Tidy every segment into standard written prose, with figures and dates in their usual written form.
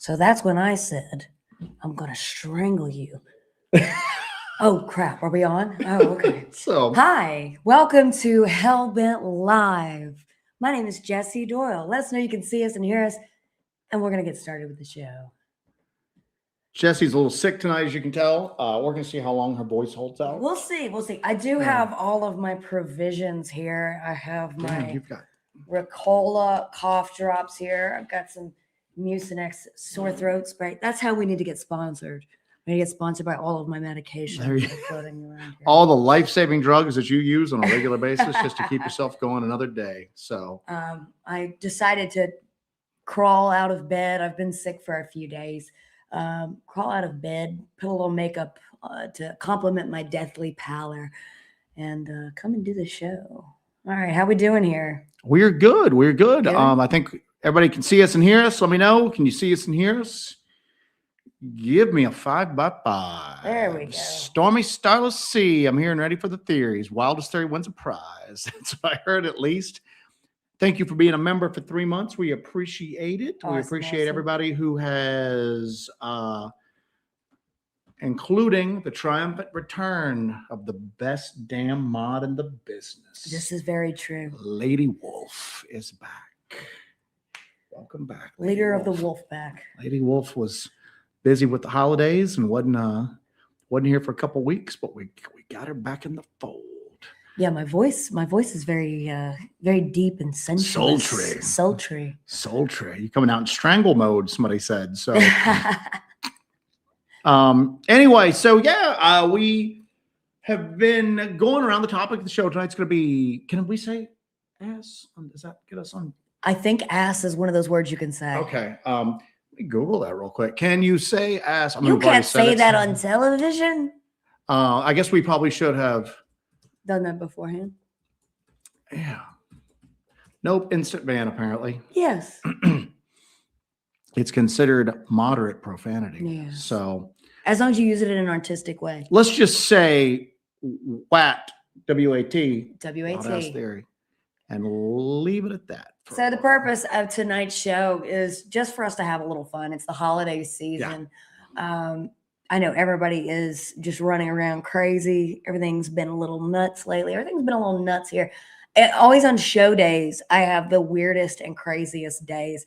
So that's when I said, I'm going to strangle you. Oh, crap. Are we on? Oh, okay. So, hi. Welcome to Hellbent Live. My name is Jessie Doyle. Let us know you can see us and hear us. And we're going to get started with the show. Jesse's a little sick tonight, as you can tell. We're going to see how long her voice holds out. We'll see. We'll see. I do have all of my provisions here. I have my you've got Ricola cough drops here. I've got some Mucinex sore throat spray. That's how we need to get sponsored. We need to get sponsored by all of my medications that are floating around here. All the life-saving drugs that you use on a regular basis just to keep yourself going another day. So I decided to crawl out of bed. I've been sick for a few days. Crawl out of bed, put a little makeup to complement my deathly pallor, and come and do the show. All right, how we doing here? We're good. We're good. I think everybody can see us and hear us. Let me know. Can you see us and hear us? Give me a 5x5. There we go. Stormy Starless Sea. I'm here and ready for the theories. Wildest theory wins a prize. That's what I heard at least. Thank you for being a member for 3 months. We appreciate it. Awesome, we appreciate everybody who has, including the triumphant return of the best damn mod in the business. This is very true. Lady Wolf is back. Welcome back. Leader of the Wolf Pack. Lady Wolf was busy with the holidays and wasn't here for a couple weeks, but we got her back in the fold. Yeah, my voice is very very deep and sensuous. Sultry. You're coming out in strangle mode, somebody said. So anyway, so yeah, we have been going around the topic of the show. Tonight's going to be, can we say ass? Does that get us on? I think ass is one of those words you can say. Okay. Let me Google that real quick. Can you say ass? You can't say that on television. I guess we probably should have done that beforehand. Yeah. Nope. Instant ban, apparently. Yes. It's considered moderate profanity. Yeah. So as long as you use it in an artistic way. Let's just say WAT, W-A-T. W-A-T. Theory. And leave it at that. So the purpose of tonight's show is just for us to have a little fun. It's the holiday season. Yeah. I know everybody is just running around crazy. Everything's been a little nuts lately. Everything's been a little nuts here. And always on show days, I have the weirdest and craziest days.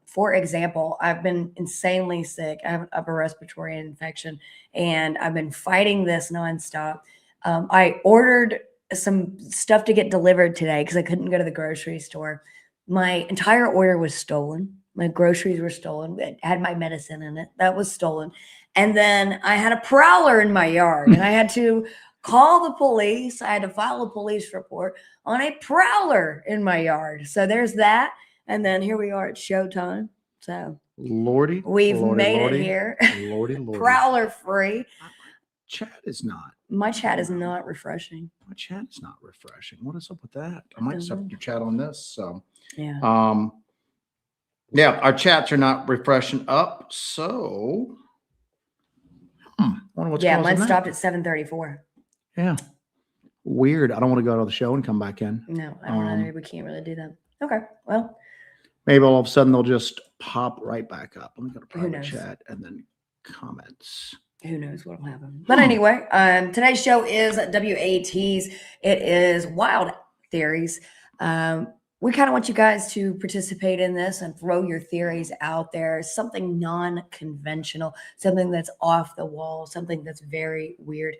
For example, I've been insanely sick. I have an upper respiratory infection, and I've been fighting this nonstop. I ordered some stuff to get delivered today because I couldn't go to the grocery store. My entire order was stolen. My groceries were stolen. It had my medicine in it. That was stolen. And then I had a prowler in my yard, and I had to call the police. I had to file a police report on a prowler in my yard. So there's that. And then here we are at showtime. So Lordy, we've made it here. Lordy. Prowler free. My chat is not refreshing. My chat is not refreshing. What is up with that? I might just have to chat on this. So yeah. Yeah, our chats are not refreshing up. So wonder what's mine stopped at 7:34. Yeah. Weird. I don't want to go out of the show and come back in. No, I don't know. We can't really do that. Okay. Well, maybe all of a sudden they'll just pop right back up. Let me go to private chat and then comments. Who knows what will happen. But anyway, today's show is WATs. It is Wild Theories. We kind of want you guys to participate in this and throw your theories out there. Something non-conventional, something that's off the wall, something that's very weird.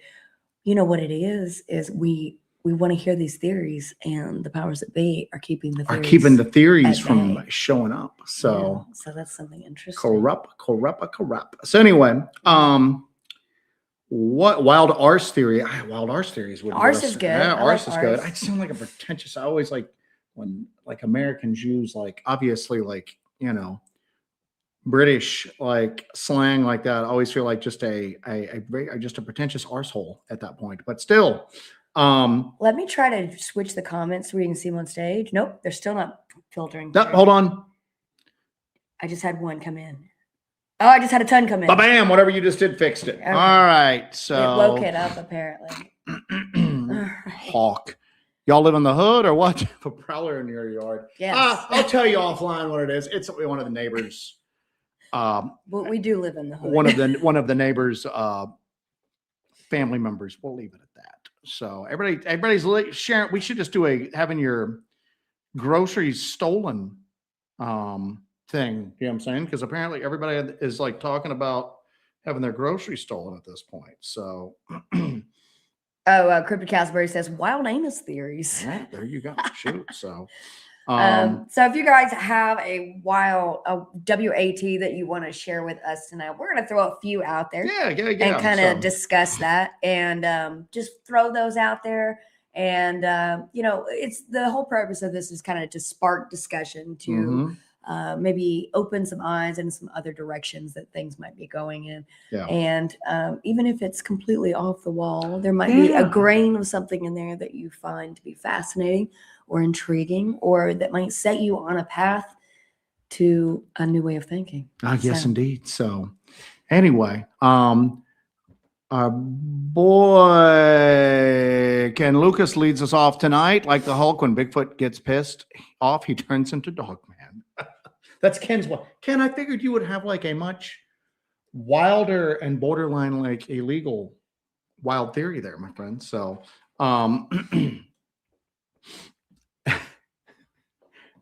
You know what it is we want to hear these theories, and the powers that be are keeping the theories from showing up. So, so that's something interesting. Corrupt. So anyway, what wild arse theory? Wild arse theories would arse is good. Yeah, arse is good. I sound like a pretentious. I always like when like American Jews, like obviously like, you know, British like slang like that. I always feel like just a pretentious arsehole at that point. But still, let me try to switch the comments so we can see them on stage. Nope, they're still not filtering. Hold on. I just had one come in. Oh, I just had a ton come in. Bam! Whatever you just did fixed it. Okay. All right. So it woke it up apparently. Hawk. Y'all live in the hood or what? A prowler in your yard. Yes. I'll tell you offline what it is. It's one of the neighbors. But we do live in the hood. one of the neighbors' family members. We'll leave it at that. So everybody's sharing. We should just do having your groceries stolen thing. You know what I'm saying? Because apparently everybody is like talking about having their groceries stolen at this point. So. Cryptic Casberry says wild anus theories. Yeah, there you go. Shoot. So. So if you guys have a WAT that you want to share with us tonight, we're going to throw a few out there. Yeah. And kind of discuss that and just throw those out there. And, it's the whole purpose of this is kind of to spark discussion to maybe open some eyes in some other directions that things might be going in. Yeah. And even if it's completely off the wall, there might be a grain of something in there that you find to be fascinating or intriguing, or that might set you on a path to a new way of thinking. Yes, indeed. So anyway, our boy Ken Lucas leads us off tonight. Like the Hulk, when Bigfoot gets pissed off, he turns into Dogman. That's Ken's one. Ken, I figured you would have like a much wilder and borderline like illegal wild theory there, my friend. So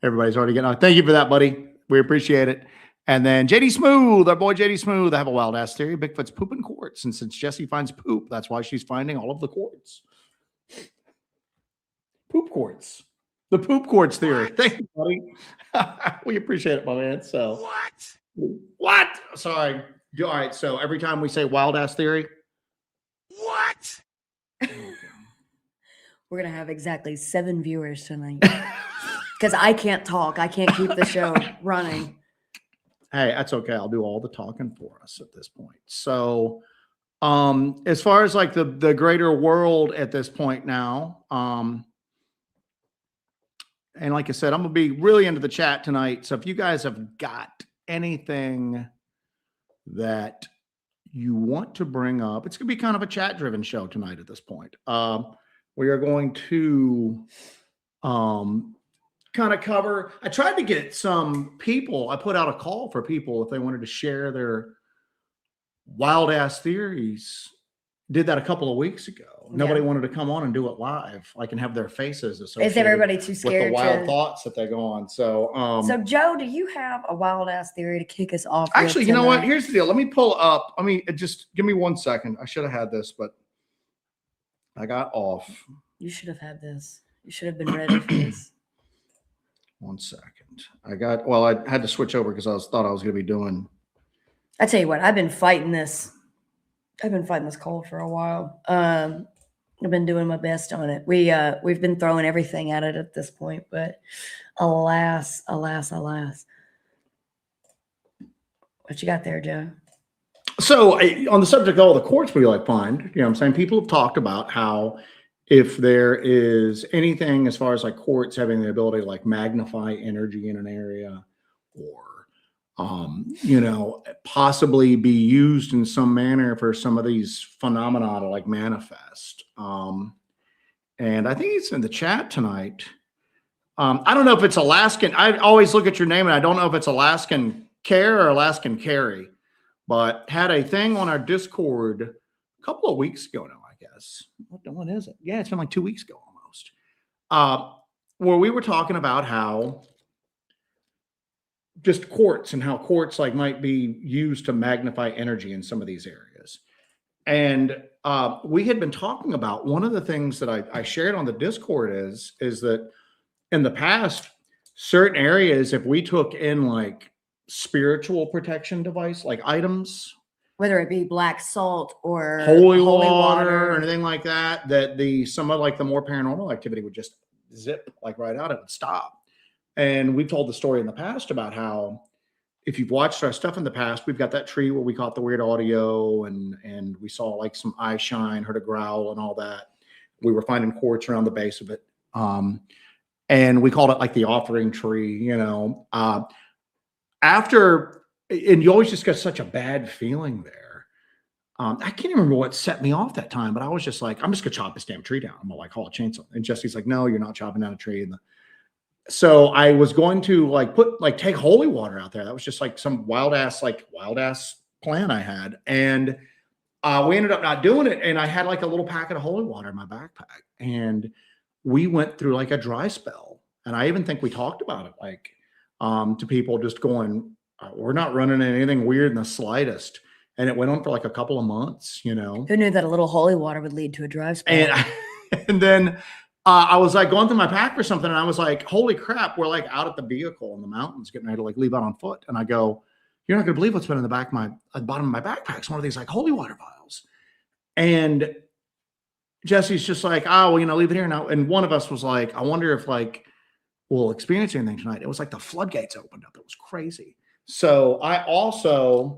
everybody's already getting on. Thank you for that, buddy. We appreciate it. And then JD Smooth, our boy JD Smooth, I have a wild ass theory. Bigfoot's pooping quartz. And since Jessie finds poop, that's why she's finding all of the quartz. Poop quartz. The poop quartz theory. Thank you, buddy. We appreciate it, my man. So what? Sorry. All right. So every time we say wild ass theory. What? We're going to have exactly 7 viewers tonight. Because I can't talk. I can't keep the show running. Hey, that's okay. I'll do all the talking for us at this point. So as far as like the greater world at this point now, and like I said, I'm going to be really into the chat tonight. So if you guys have got anything that you want to bring up, it's going to be kind of a chat-driven show tonight at this point. We are going to kind of cover. I tried to get some people. I put out a call for people if they wanted to share their wild ass theories. Did that a couple of weeks ago. Nobody wanted to come on and do it live. I can have their faces associated. Is everybody too scared? With the wild thoughts that they go on. So, so Joe, do you have a wild ass theory to kick us off? Actually, you know what? Here's the deal. Let me pull up. Just give me 1 second. I should have had this, but I got off. You should have had this. You should have been ready for this. 1 second. I had to switch over because I thought I was going to be doing. I tell you what, I've been fighting this call for a while. I've been doing my best on it. We've been throwing everything at it at this point, but alas. What you got there, Joe? So on the subject of all the quartz we find, you know what I'm saying? People have talked about how if there is anything as far as like quartz having the ability to like magnify energy in an area or, possibly be used in some manner for some of these phenomena to like manifest. And I think it's in the chat tonight. I don't know if it's Alaskan. I always look at your name and I don't know if it's Alaskan Care or Alaskan Carry, but had a thing on our Discord a couple of weeks ago now. What is it? Yeah, it's been like 2 weeks ago almost. Where we were talking about how just quartz and how quartz like might be used to magnify energy in some of these areas. And we had been talking about one of the things that I shared on the Discord is that in the past, certain areas, if we took in like spiritual protection device, like items, whether it be black salt or holy water or anything like that, some of like the more paranormal activity would just zip like right out. It would stop. And we've told the story in the past about how if you've watched our stuff in the past, we've got that tree where we caught the weird audio and we saw like some eye shine, heard a growl and all that. We were finding quartz around the base of it. And we called it like the offering tree, and you always just get such a bad feeling there. I can't even remember what set me off that time, but I was just like, I'm just gonna chop this damn tree down. I'm gonna like haul a chainsaw. And Jesse's like, no, you're not chopping down a tree. And so I was going to like take holy water out there. That was just like some wild ass plan I had. And we ended up not doing it. And I had like a little packet of holy water in my backpack. And we went through like a dry spell. And I even think we talked about it like to people just going, we're not running anything weird in the slightest. And it went on for like a couple of months, you know. Who knew that a little holy water would lead to a dry spell? And then I was like going through my pack or something, and I was like, holy crap, we're like out at the vehicle in the mountains getting ready to like leave out on foot. And I go, you're not gonna believe what's been in the back of at the bottom of my backpack. It's one of these like holy water vials. And Jesse's just like, oh, well, you know, leave it here now. And one of us was like, I wonder if like we'll experience anything tonight. It was like the floodgates opened up. It was crazy. So I also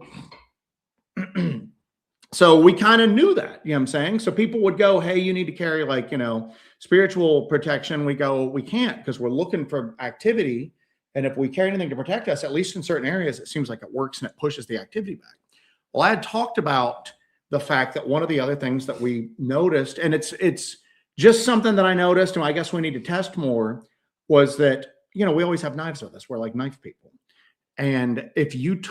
so we kind of knew that, you know what I'm saying? So people would go, hey, you need to carry like, you know, spiritual protection. We go, we can't because we're looking for activity. And if we carry anything to protect us, at least in certain areas, it seems like it works and it pushes the activity back. Well, I had talked about the fact that one of the other things that we noticed, and it's just something that I noticed, and I guess we need to test more, was that, you know, we always have knives with us. We're like knife people. And if you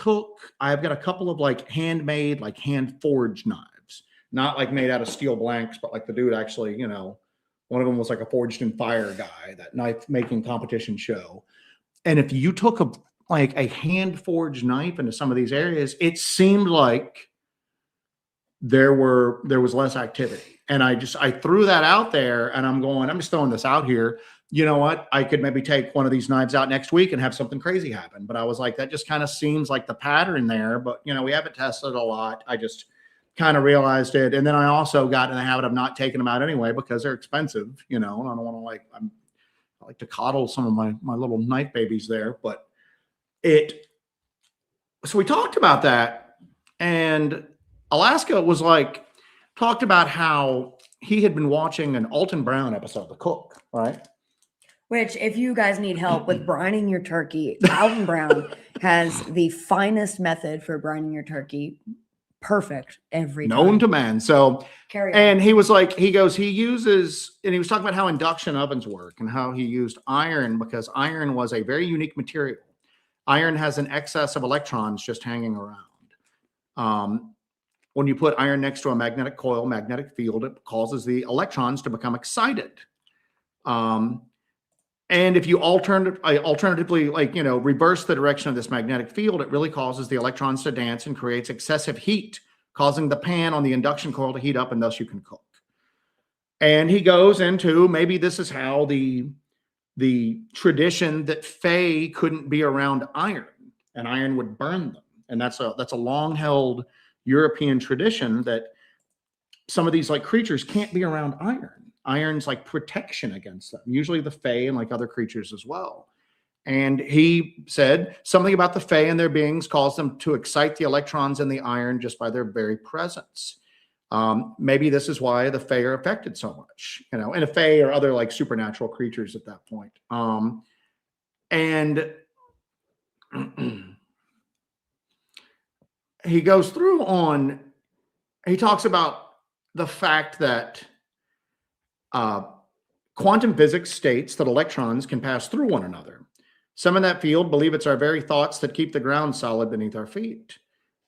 I've got a couple of like handmade, like hand forged knives, not like made out of steel blanks, but like the dude actually, you know, one of them was like a forged in fire guy, that knife making competition show. And if you took a hand forged knife into some of these areas, it seemed like there was less activity. And I threw that out there, and I'm just throwing this out here. You know what? I could maybe take one of these knives out next week and have something crazy happen. But I was like, that just kind of seems like the pattern there. But, you know, we haven't tested a lot. I just kind of realized it. And then I also got in the habit of not taking them out anyway because they're expensive, you know, and I don't want to I like to coddle some of my little knife babies there. But so we talked about that. And Alaska was like, talked about how he had been watching an Alton Brown episode of The Cook, right? Which, if you guys need help with brining your turkey, Alton Brown has the finest method for brining your turkey. Perfect every time. Known to man. So, carry on. And he was like, he uses, and he was talking about how induction ovens work and how he used iron because iron was a very unique material. Iron has an excess of electrons just hanging around. When you put iron next to a magnetic coil, magnetic field, it causes the electrons to become excited. And if you alternatively, like, you know, reverse the direction of this magnetic field, it really causes the electrons to dance and creates excessive heat, causing the pan on the induction coil to heat up, and thus you can cook. And he goes into maybe this is how the tradition that Fae couldn't be around iron, and iron would burn them. And that's a long-held European tradition that some of these like creatures can't be around iron. Iron's like protection against them, usually the Fae and like other creatures as well. And he said something about the Fae and their beings caused them to excite the electrons in the iron just by their very presence. Maybe this is why the Fae are affected so much, you know, and the Fae are other like supernatural creatures at that point. And he goes through he talks about the fact that quantum physics states that electrons can pass through one another. Some in that field believe it's our very thoughts that keep the ground solid beneath our feet.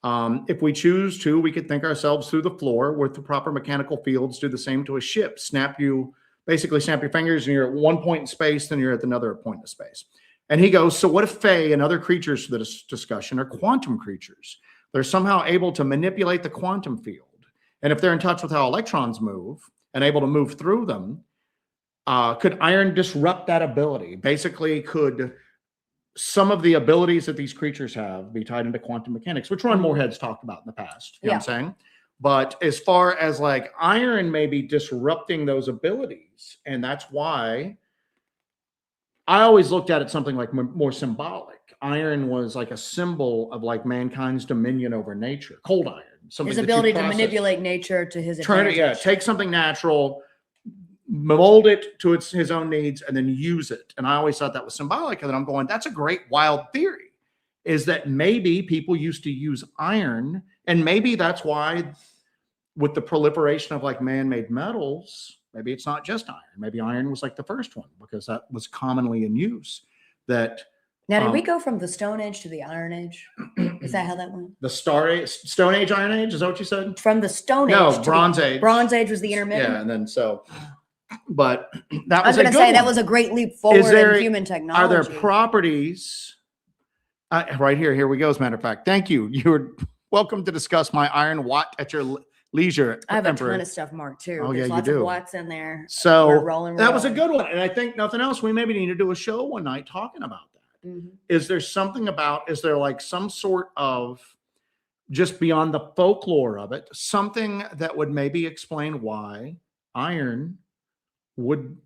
If we choose to, we could think ourselves through the floor with the proper mechanical fields do the same to a ship. Basically snap your fingers and you're at one point in space, then you're at another point in space. And he goes, so what if Fae and other creatures for this discussion are quantum creatures? They're somehow able to manipulate the quantum field. And if they're in touch with how electrons move and able to move through them, could iron disrupt that ability? Basically, could some of the abilities that these creatures have be tied into quantum mechanics, which Ron Moorhead's talked about in the past, you know what I'm saying? But as far as like iron may be disrupting those abilities, and that's why I always looked at it something like more symbolic. Iron was like a symbol of like mankind's dominion over nature. Cold iron. His ability to manipulate nature to his advantage. Take something natural, mold it to his own needs, and then use it. And I always thought that was symbolic. And then I'm going, that's a great wild theory, is that maybe people used to use iron, and maybe that's why with the proliferation of like man-made metals, Maybe it's not just iron. Maybe iron was like the first one because that was commonly in use. That Now, did we go from the Stone Age to the Iron Age? Is that how that went? The Stone Age, Iron Age, is that what you said? From the Stone Age. No, Bronze Age. Bronze Age was the intermittent. Yeah, and then so, but that I was going to say that was a great leap forward in human technology. Are there properties? Right here, here we go. As a matter of fact, thank you. You're welcome to discuss my iron watt at your leisure. I have a ton of stuff marked too. Oh, There's yeah, lots you do. of watts in there. So rolling. That was a good one. And I think nothing else, we maybe need to do a show one night talking about that. Mm-hmm. Is there something about, is there like some sort of, just beyond the folklore of it, something that would maybe explain why iron would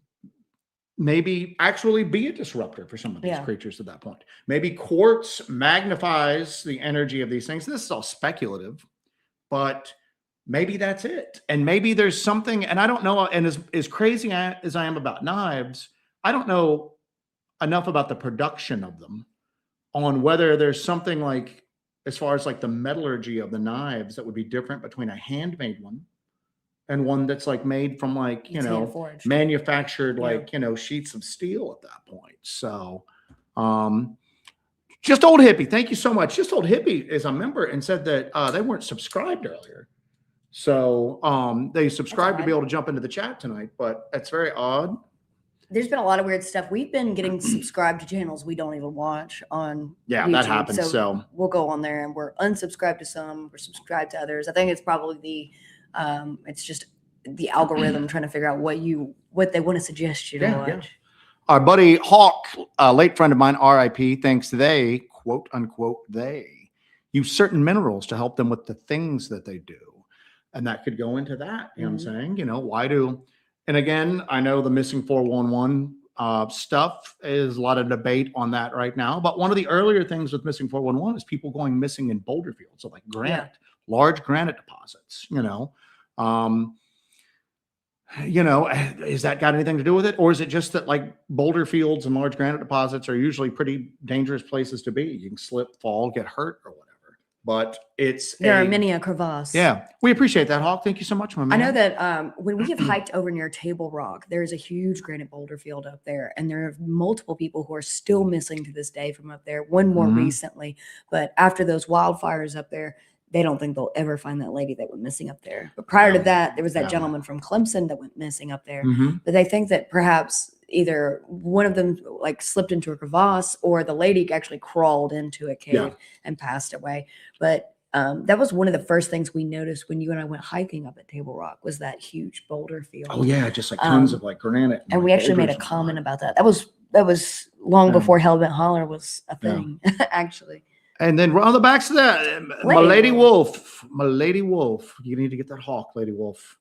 maybe actually be a disruptor for some of these creatures at that point? Maybe quartz magnifies the energy of these things. This is all speculative, but maybe that's it. And maybe there's something, and I don't know, and as crazy as I am about knives, I don't know enough about the production of them on whether there's something like, as far as like the metallurgy of the knives, that would be different between a handmade one and one that's like made from like, you know, manufactured like, you know, sheets of steel at that point. So, Just Old Hippie, thank you so much. Just Old Hippie is a member and said that they weren't subscribed earlier. So they subscribed to be able to jump into the chat tonight, but that's very odd. There's been a lot of weird stuff. We've been getting subscribed to channels we don't even watch on YouTube. That happens. So we'll go on there and we're unsubscribed to some, we're subscribed to others. I think it's probably it's just the algorithm trying to figure out what they want to suggest you to watch. Yeah. Our buddy Hawk, a late friend of mine, RIP, thinks they, quote unquote, they use certain minerals to help them with the things that they do. And that could go into that. You know what I'm saying? You know, why do, and again, I know the missing 411 stuff is a lot of debate on that right now. But one of the earlier things with missing 411 is people going missing in boulder fields. So like granite, large granite deposits, you know. Is that got anything to do with it? Or is it just that like boulder fields and large granite deposits are usually pretty dangerous places to be? You can slip, fall, get hurt or whatever. But there are many a crevasse. Yeah, we appreciate that, Hawk. Thank you so much, my man. I know that when we have hiked over near Table Rock, there's a huge granite boulder field up there, and there are multiple people who are still missing to this day from up there. One more recently, but after those wildfires up there, they don't think they'll ever find that lady that went missing up there. But prior to that, there was that gentleman from Clemson that went missing up there. But they think that perhaps either one of them like slipped into a crevasse or the lady actually crawled into a cave and passed away. But that was one of the first things we noticed when you and I went hiking up at Table Rock was that huge boulder field. Oh yeah, just like tons of like granite. And we actually made a comment about that. That was long before Hellbent Holler was a thing, actually. And then on the backs of that, my Lady Wolf, you need to get that Hawk, Lady Wolf.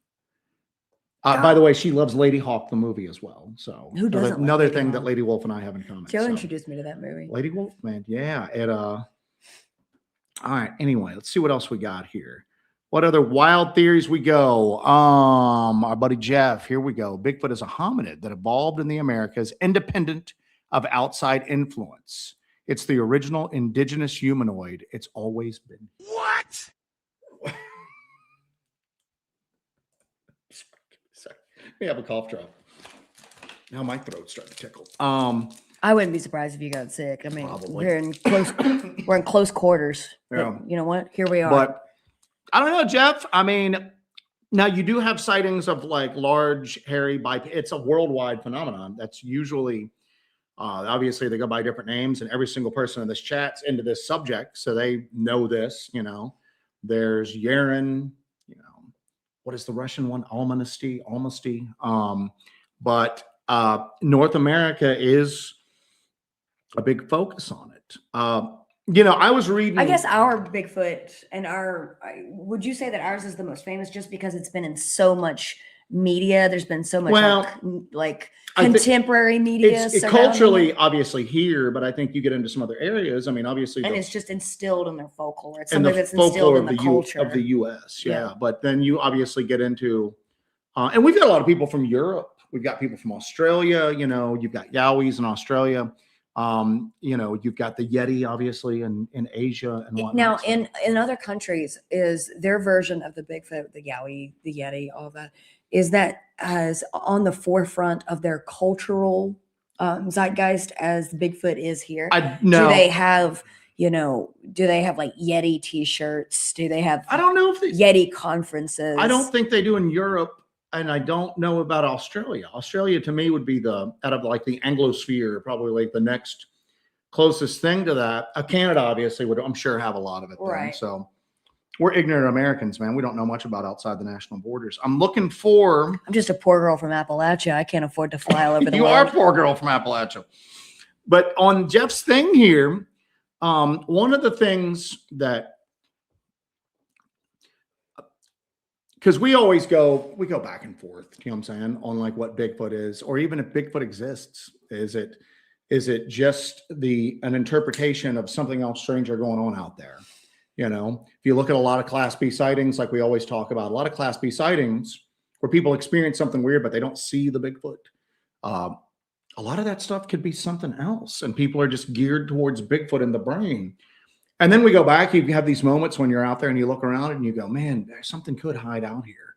By the way, she loves Lady Hawk, the movie as well. So who doesn't? Another thing that Lady Wolf and I have in common. Joe introduced me to that movie. Lady Wolf, man. Yeah. All right. Anyway, let's see what else we got here. What other wild theories we go? Our buddy Jeff, here we go. Bigfoot is a hominid that evolved in the Americas independent of outside influence. It's the original indigenous humanoid. It's always been. What? Sorry. We have a cough drop. Now my throat's starting to tickle. I wouldn't be surprised if you got sick. I mean, probably. we're in close quarters. Yeah. But you know what? Here we are. But I don't know, Jeff. I mean, now you do have sightings of like large, hairy bipeds. It's a worldwide phenomenon. That's usually. Obviously, they go by different names, and every single person in this chat's into this subject, so they know this. You know, there's Yaren. You know, what is the Russian one? Almasty. But North America is a big focus on it. I was reading. I guess our Bigfoot and would you say that ours is the most famous just because it's been in so much media? There's been so much like contemporary media. It's culturally, obviously here, but I think you get into some other areas. I mean, obviously, and it's just instilled in their folklore. It's something that's instilled in the culture of the U.S. Yeah, but then you obviously get into, and we've got a lot of people from Europe. We've got people from Australia. You know, you've got Yowies in Australia. You've got the Yeti, obviously, in Asia and whatnot. Now, in other countries, is their version of the Bigfoot, the Yowie, the Yeti, all that is that as on the forefront of their cultural zeitgeist as Bigfoot is here? No. Do they have, do they have like Yeti t-shirts? Do they have, I don't know if Yeti conferences? I don't think they do in Europe. And I don't know about Australia. Australia to me would be out of like the Anglosphere, probably like the next closest thing to that. Canada obviously would, I'm sure, have a lot of it. Right. So we're ignorant Americans, man. We don't know much about outside the national borders. I'm just a poor girl from Appalachia. I can't afford to fly all over the world. You are a poor girl from Appalachia. But on Jeff's thing here, one of the things that, because we go back and forth, you know what I'm saying, on like what Bigfoot is, or even if Bigfoot exists. Is it just an interpretation of something else stranger going on out there? If you look at a lot of Class B sightings, like we always talk about, a lot of Class B sightings where people experience something weird, but they don't see the Bigfoot. A lot of that stuff could be something else, and people are just geared towards Bigfoot in the brain. And then we go back, you have these moments when you're out there and you look around and you go, man, something could hide out here.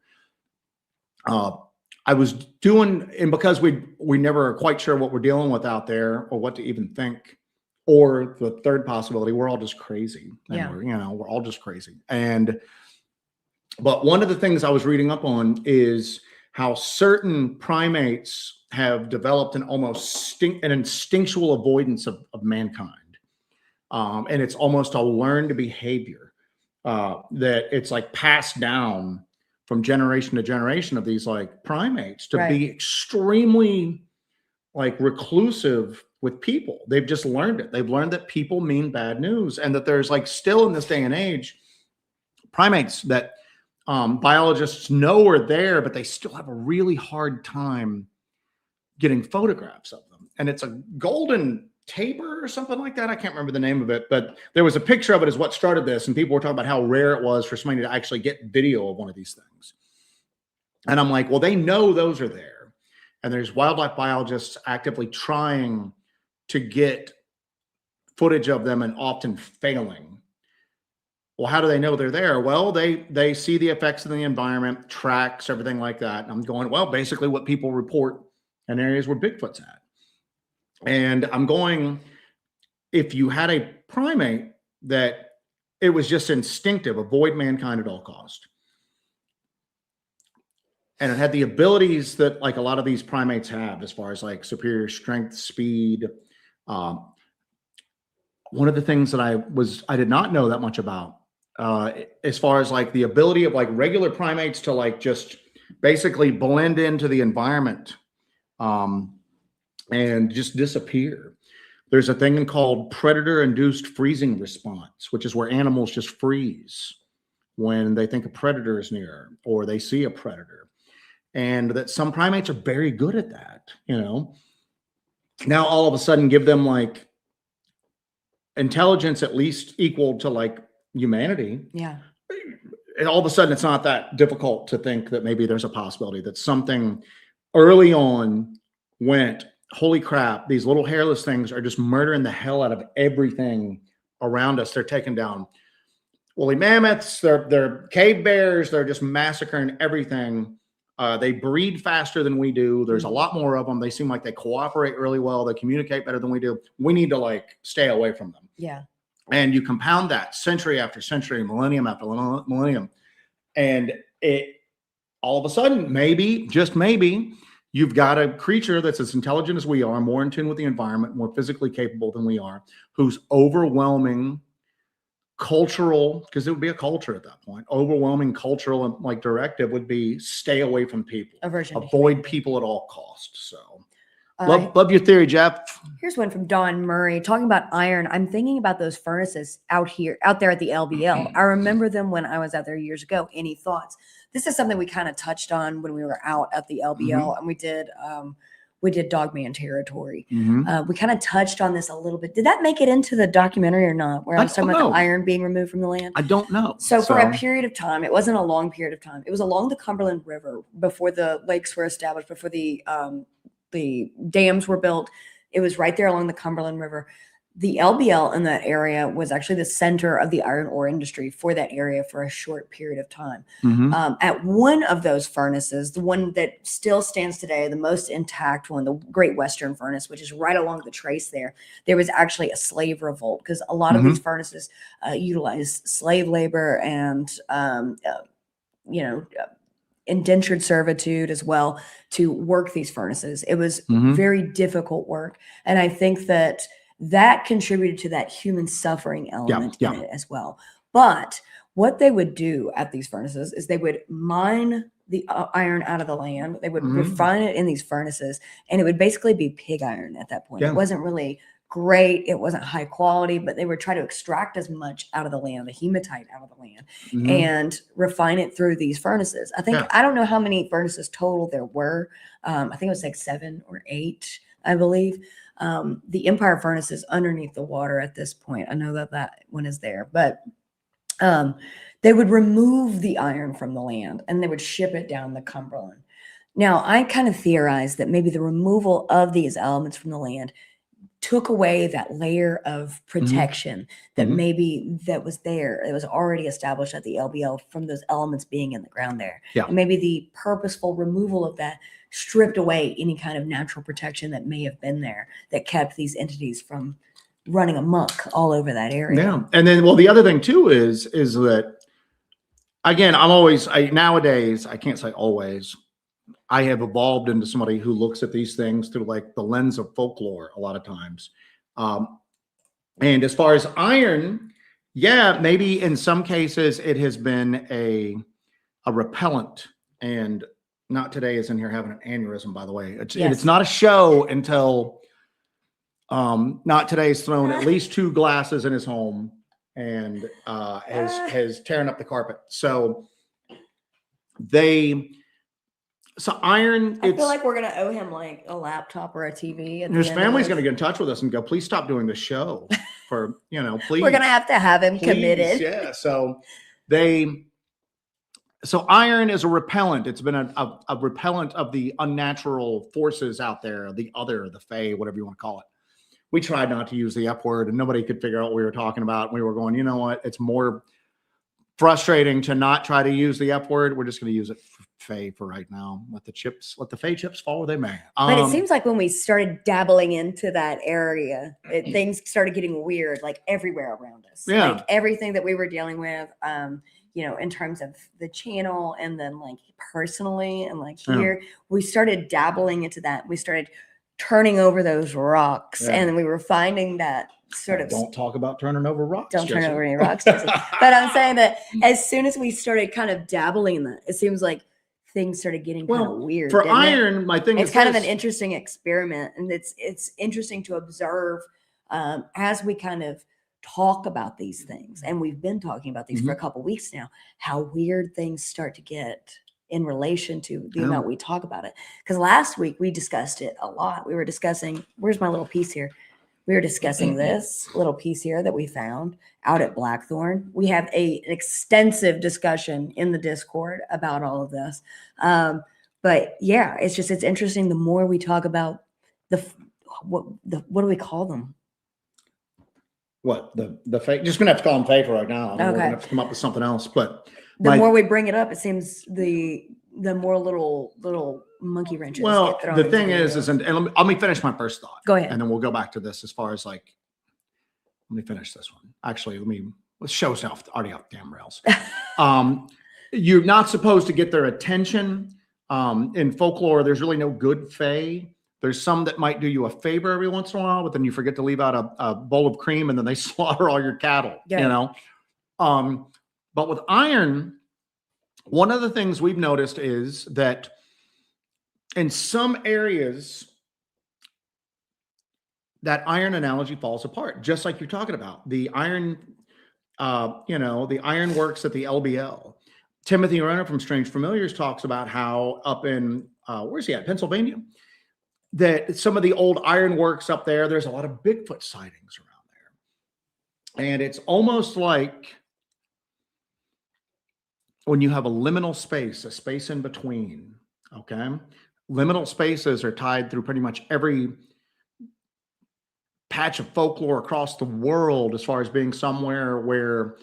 I was doing, and because we never are quite sure what we're dealing with out there or what to even think, or the third possibility, we're all just crazy. And Yeah. we're all just crazy. But one of the things I was reading up on is how certain primates have developed an instinctual avoidance of mankind. And it's almost a learned behavior that it's like passed down from generation to generation of these like primates to be extremely like reclusive with people. They've just learned it. They've learned that people mean bad news, and that there's like still in this day and age primates that biologists know are there, but they still have a really hard time getting photographs of them. And it's a golden tabor or something like that. I can't remember the name of it, but there was a picture of it as what started this. And people were talking about how rare it was for somebody to actually get video of one of these things. And I'm like, well, they know those are there. And there's wildlife biologists actively trying to get footage of them and often failing. Well, how do they know they're there? Well, they see the effects of the environment, tracks, everything like that. And I'm going, well, basically what people report in areas where Bigfoot's at. And I'm going, if you had a primate that it was just instinctive, avoid mankind at all cost, and it had the abilities that like a lot of these primates have as far as like superior strength, speed. One of the things that I did not know that much about as far as like the ability of like regular primates to like just basically blend into the environment and just disappear. There's a thing called predator-induced freezing response, which is where animals just freeze when they think a predator is near or they see a predator. And that some primates are very good at that, Now all of a sudden give them like intelligence at least equal to like humanity. Yeah. And all of a sudden it's not that difficult to think that maybe there's a possibility that something early on went, holy crap, these little hairless things are just murdering the hell out of everything around us. They're taking down woolly mammoths, they're cave bears, they're just massacring everything. They breed faster than we do. There's a lot more of them. They seem like they cooperate really well. They communicate better than we do. We need to like stay away from them. Yeah. And you compound that century after century, millennium after millennium. And it all of a sudden, maybe, just maybe, you've got a creature that's as intelligent as we are, more in tune with the environment, more physically capable than we are, whose overwhelming cultural, because it would be a culture at that point, overwhelming cultural and like directive would be stay away from people, avoid people at all costs. So love your theory, Jeff. Here's one from Don Murray talking about iron. I'm thinking about those furnaces out there at the LBL. I remember them when I was out there years ago. Any thoughts? This is something we kind of touched on when we were out at the LBL, and we did Dogman territory. We kind of touched on this a little bit. Did that make it into the documentary or not? Where I was talking about the iron being removed from the land? I don't know. So for a period of time, it wasn't a long period of time. It was along the Cumberland River before the lakes were established, before the dams were built. It was right there along the Cumberland River. the LBL in that area was actually the center of the iron ore industry for that area for a short period of time. At one of those furnaces, the one that still stands today, the most intact one, the Great Western Furnace, which is right along the trace there was actually a slave revolt, because a lot of these furnaces utilize slave labor and, indentured servitude as well to work these furnaces. It was very difficult work. And I think that contributed to that human suffering element in it as well. But what they would do at these furnaces is they would mine the iron out of the land. They would refine it in these furnaces, and it would basically be pig iron at that point. It wasn't really great. It wasn't high quality, but they would try to extract as much out of the land, the hematite out of the land, and refine it through these furnaces. I don't know how many furnaces total there were. I think it was like 7 or 8, I believe. The Empire furnace is underneath the water at this point. I know that one is there, but they would remove the iron from the land and they would ship it down the Cumberland. Now, I kind of theorized that maybe the removal of these elements from the land took away that layer of protection that maybe that was there. It was already established at the LBL from those elements being in the ground there. And maybe the purposeful removal of that stripped away any kind of natural protection that may have been there that kept these entities from running amok all over that area. And then, well, the other thing too is that, again, nowadays, I can't say always, I have evolved into somebody who looks at these things through like the lens of folklore a lot of times. And as far as iron, maybe in some cases it has been a repellent. And Not Today is in here having an aneurysm, by the way. It's not a show until Not Today's thrown at least 2 glasses in his home and has tearing up the carpet. So iron. I feel like we're gonna owe him like a laptop or a TV. His family's gonna get in touch with us and go, please stop doing the show. Please. We're gonna have to have him committed. Yeah. So iron is a repellent. It's been a repellent of the unnatural forces out there, the fae, whatever you want to call it. We tried not to use the F word, and nobody could figure out what we were talking about. We were going, you know what? It's more frustrating to not try to use the F word. We're just going to use it for fae for right now. Let the fae chips fall where they may. But it seems like when we started dabbling into that area, things started getting weird, like everywhere around us. Like everything that we were dealing with, in terms of the channel, and then like personally, and like here, we started dabbling into that. We started turning over those rocks, and then we were finding that don't talk about turning over rocks. Don't turn over any rocks, Jesse. But I'm saying that as soon as we started kind of dabbling in that, it seems like things started getting kind of weird. For iron, my thing is kind of an interesting experiment, and it's interesting to observe as we kind of talk about these things, and we've been talking about these for a couple weeks now, how weird things start to get in relation to the amount we talk about it. Because last week we discussed it a lot. We were discussing, where's my little piece here? We were discussing this little piece here that we found out at Blackthorn. We have an extensive discussion in the Discord about all of this. But yeah, it's interesting. The more we talk about what do we call them? What the fake? Just gonna have to call them fake right now. We're gonna have to come up with something else. But the more we bring it up, it seems the more little monkey wrenches. Well, the thing is, and let me finish my first thought. Go ahead, and then we'll go back to this as far as like. Let me finish this one. Actually, let's show stuff already off damn rails. You're not supposed to get their attention. In folklore, there's really no good fae. There's some that might do you a favor every once in a while, but then you forget to leave out a bowl of cream, and then they slaughter all your cattle. But with iron, one of the things we've noticed is that in some areas, that iron analogy falls apart, just like you're talking about. The iron, the iron works at the LBL. Timothy Renner from Strange Familiars talks about how up in, where's he at? Pennsylvania? That some of the old iron works up there, there's a lot of Bigfoot sightings around there. And it's almost like when you have a liminal space, a space in between, okay? Liminal spaces are tied through pretty much every patch of folklore across the world as far as being somewhere where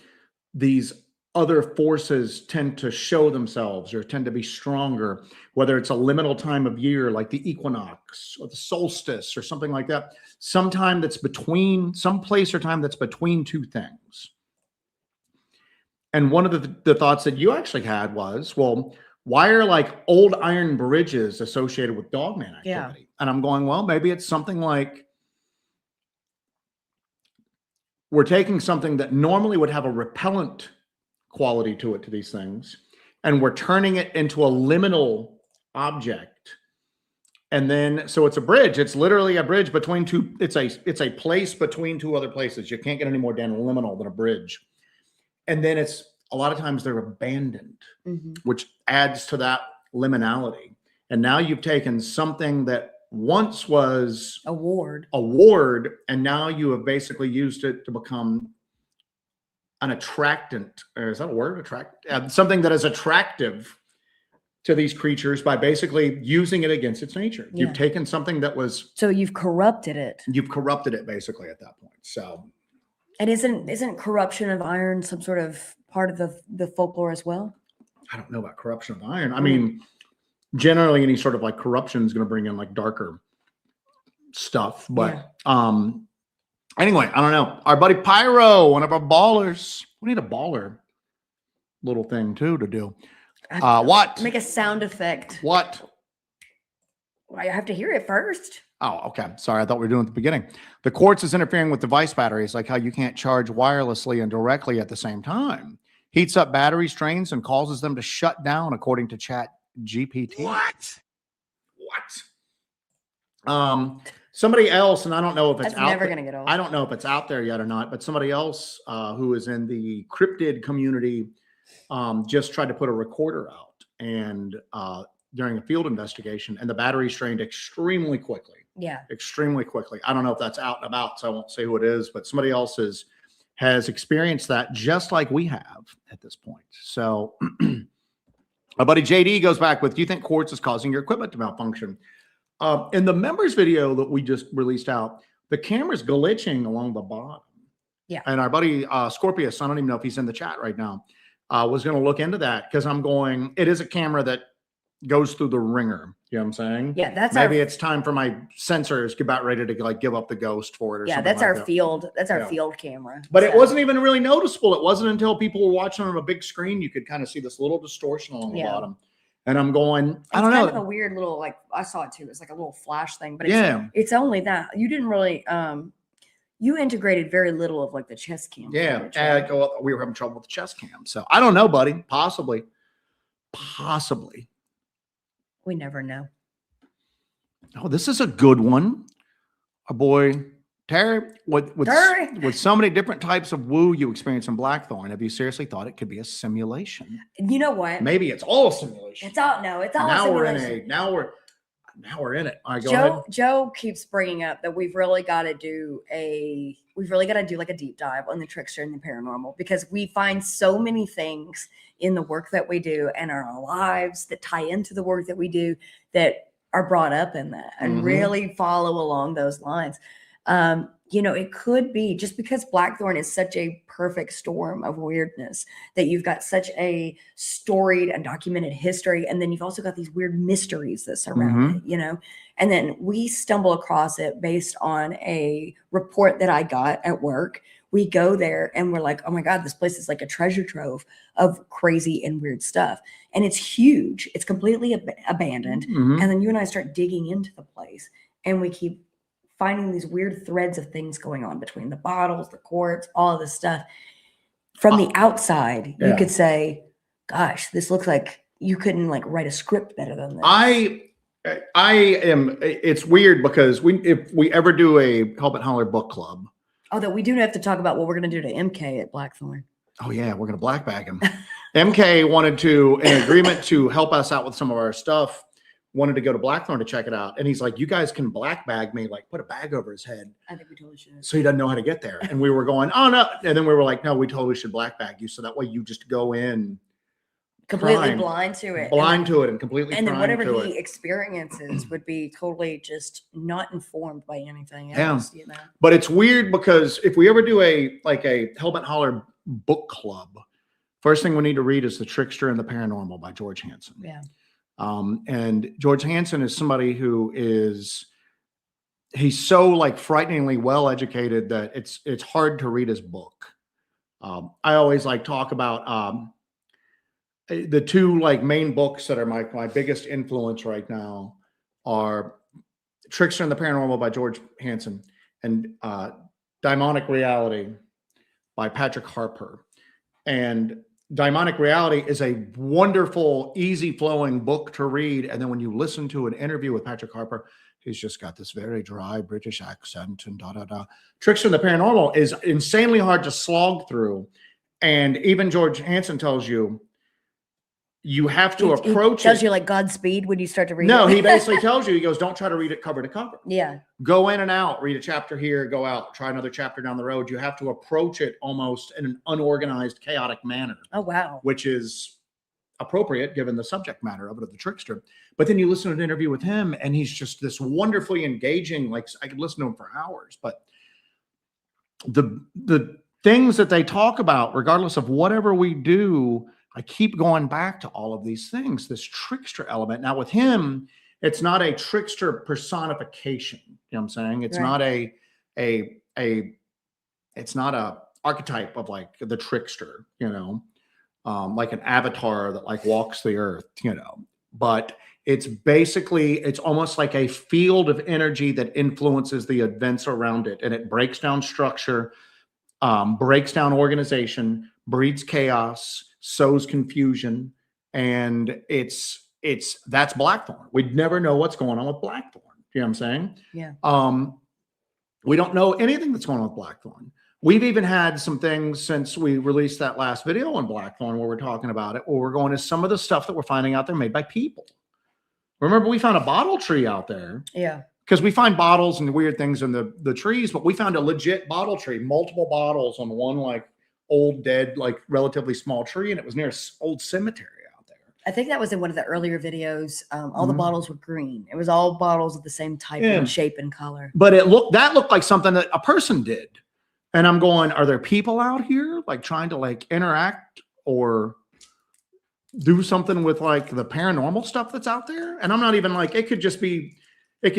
these other forces tend to show themselves or tend to be stronger, whether it's a liminal time of year like the equinox or the solstice or something like that, some place or time that's between two things. And one of the thoughts that you actually had was, well, why are like old iron bridges associated with Dogman activity? Yeah. And I'm going, well, maybe it's something like we're taking something that normally would have a repellent quality to it, to these things, and we're turning it into a liminal object. And then, so it's a bridge. It's literally a bridge between two. It's a place between two other places. You can't get any more damn liminal than a bridge. And then it's a lot of times they're abandoned, which adds to that liminality. And now you've taken something that once was a ward, and now you have basically used it to become an attractant, or is that a word? Something that is attractive to these creatures by basically using it against its nature. Yeah. You've taken something that was, so you've corrupted it. You've corrupted it basically at that point. So, and isn't corruption of iron some sort of part of the folklore as well? I don't know about corruption of iron. I mean, generally any sort of like corruption is going to bring in like darker stuff, but anyway, I don't know. Our buddy Pyro, one of our ballers. We need a baller little thing too to do. What? Make a sound effect. What? Well, I have to hear it first. Oh, okay. Sorry, I thought we were doing it at the beginning. The quartz is interfering with device batteries, like how you can't charge wirelessly and directly at the same time. Heats up battery strains and causes them to shut down, according to Chat GPT. What? Somebody else, and I don't know if it's never gonna get old. I don't know if it's out there yet or not, but somebody else who is in the cryptid community just tried to put a recorder out and during a field investigation, and the battery strained extremely quickly. Yeah, extremely quickly. I don't know if that's out and about, so I won't say who it is, but somebody else has experienced that just like we have at this point. So our buddy JD goes back with, do you think quartz is causing your equipment to malfunction? In the members video that we just released out, the camera's glitching along the bottom. Yeah. And our buddy Scorpius, I don't even know if he's in the chat right now, was going to look into that, because I'm going, it is a camera that goes through the ringer. You know what I'm saying? Yeah, that's maybe it's time for my sensors about ready to like give up the ghost for it. Or something that's like our that. field. That's our field camera. But it wasn't even really noticeable. It wasn't until people were watching on a big screen you could kind of see this little distortion along the bottom. And I'm going, I don't know. It's kind of a weird little, like, I saw it too. It's like a little flash thing, but it's only that. You didn't really, you integrated very little of like the chest cam. Yeah. We were having trouble with the chest cam. So I don't know, buddy. Possibly. We never know. Oh, this is a good one. Our boy Terry, with so many different types of woo you experience in Blackthorn, have you seriously thought it could be a simulation? You know what? Maybe it's all a simulation. It's all a simulation. Now we're in it. All right, go ahead. Joe keeps bringing up that we've really got to do like a deep dive on the trickster and the paranormal, because we find so many things in the work that we do and our lives that tie into the work that we do that are brought up in that and really follow along those lines. It could be just because Blackthorn is such a perfect storm of weirdness, that you've got such a storied and documented history, and then you've also got these weird mysteries that surround it, and then we stumble across it based on a report that I got at work. We go there and we're like, oh my God, this place is like a treasure trove of crazy and weird stuff. And it's huge. It's completely abandoned. And then you and I start digging into the place, and we keep finding these weird threads of things going on between the bottles, the quartz, all of this stuff. From the outside, you could say, gosh, this looks like you couldn't like write a script better than this. It's weird because if we ever do a Hellbent Holler book club. Oh, that we do have to talk about what we're going to do to MK at Blackthorn. Oh yeah, we're going to black bag him. MK wanted to, in agreement to help us out with some of our stuff, wanted to go to Blackthorn to check it out. And he's like, you guys can black bag me, like put a bag over his head. I think we totally should. So he doesn't know how to get there. And we were going, oh no. And then we were like, no, we totally should black bag you. So that way you just go in completely blind to it, and completely and then primed whatever to he it. experiences would be totally just not informed by anything Yeah. else, you know. But it's weird because if we ever do a Hellbent Holler book club, first thing we need to read is The Trickster and the Paranormal by George Hansen. Yeah. And George Hansen is somebody who he's so like frighteningly well educated that it's hard to read his book. I always like talk about the two like main books that are my biggest influence right now are Trickster and the Paranormal by George Hansen and Daimonic Reality by Patrick Harpur. And Daimonic Reality is a wonderful, easy flowing book to read. And then when you listen to an interview with Patrick Harpur, he's just got this very dry British accent and da-da-da. Trickster and the Paranormal is insanely hard to slog through. And even George Hansen tells you, you have to approach it. Tells you like Godspeed when you start to read it. No, he basically tells you, he goes, don't try to read it cover to cover. Yeah. Go in and out, read a chapter here, go out, try another chapter down the road. You have to approach it almost in an unorganized, chaotic manner. Oh, wow. Which is appropriate given the subject matter of it, of the trickster. But then you listen to an interview with him and he's just this wonderfully engaging, like I could listen to him for hours. But the things that they talk about, regardless of whatever we do, I keep going back to all of these things, this trickster element. Now with him, it's not a trickster personification. You know what I'm saying? It's not it's not a archetype of like the trickster, you know, like an avatar that like walks the earth, you know, but it's basically, it's almost like a field of energy that influences the events around it. And it breaks down structure, breaks down organization, breeds chaos, sows confusion, and that's Blackthorn. We'd never know what's going on with Blackthorn. You know what I'm saying? Yeah. We don't know anything that's going on with Blackthorn. We've even had some things since we released that last video on Blackthorn where we're talking about it, where we're going to some of the stuff that we're finding out there made by people. Remember, we found a bottle tree out there. Yeah. Because we find bottles and weird things in the trees, but we found a legit bottle tree, multiple bottles on one like old, dead, like relatively small tree, and it was near an old cemetery out there. I think that was in one of the earlier videos. All the bottles were green. It was all bottles of the same type and shape and color. But that looked like something that a person did. And I'm going, are there people out here like trying to like interact or do something with like the paranormal stuff that's out there? And I'm not even like, it could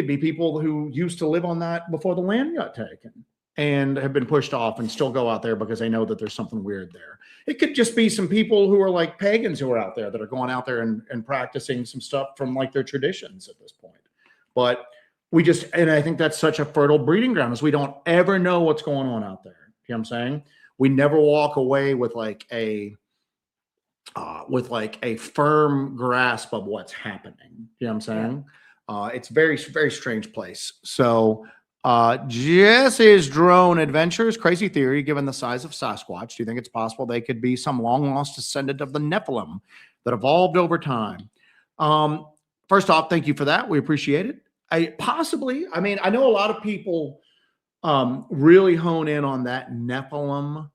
be people who used to live on that before the land got taken and have been pushed off and still go out there because they know that there's something weird there. It could just be some people who are like pagans who are out there that are going out there and practicing some stuff from like their traditions at this point. But and I think that's such a fertile breeding ground is we don't ever know what's going on out there. You know what I'm saying? We never walk away with like a firm grasp of what's happening. You know what I'm saying? Yeah. It's very, very strange place. So Jesse's drone adventures, crazy theory, given the size of Sasquatch. Do you think it's possible they could be some long lost descendant of the Nephilim that evolved over time? First off, thank you for that. We appreciate it. Possibly. I mean, I know a lot of people really hone in on that Nephilim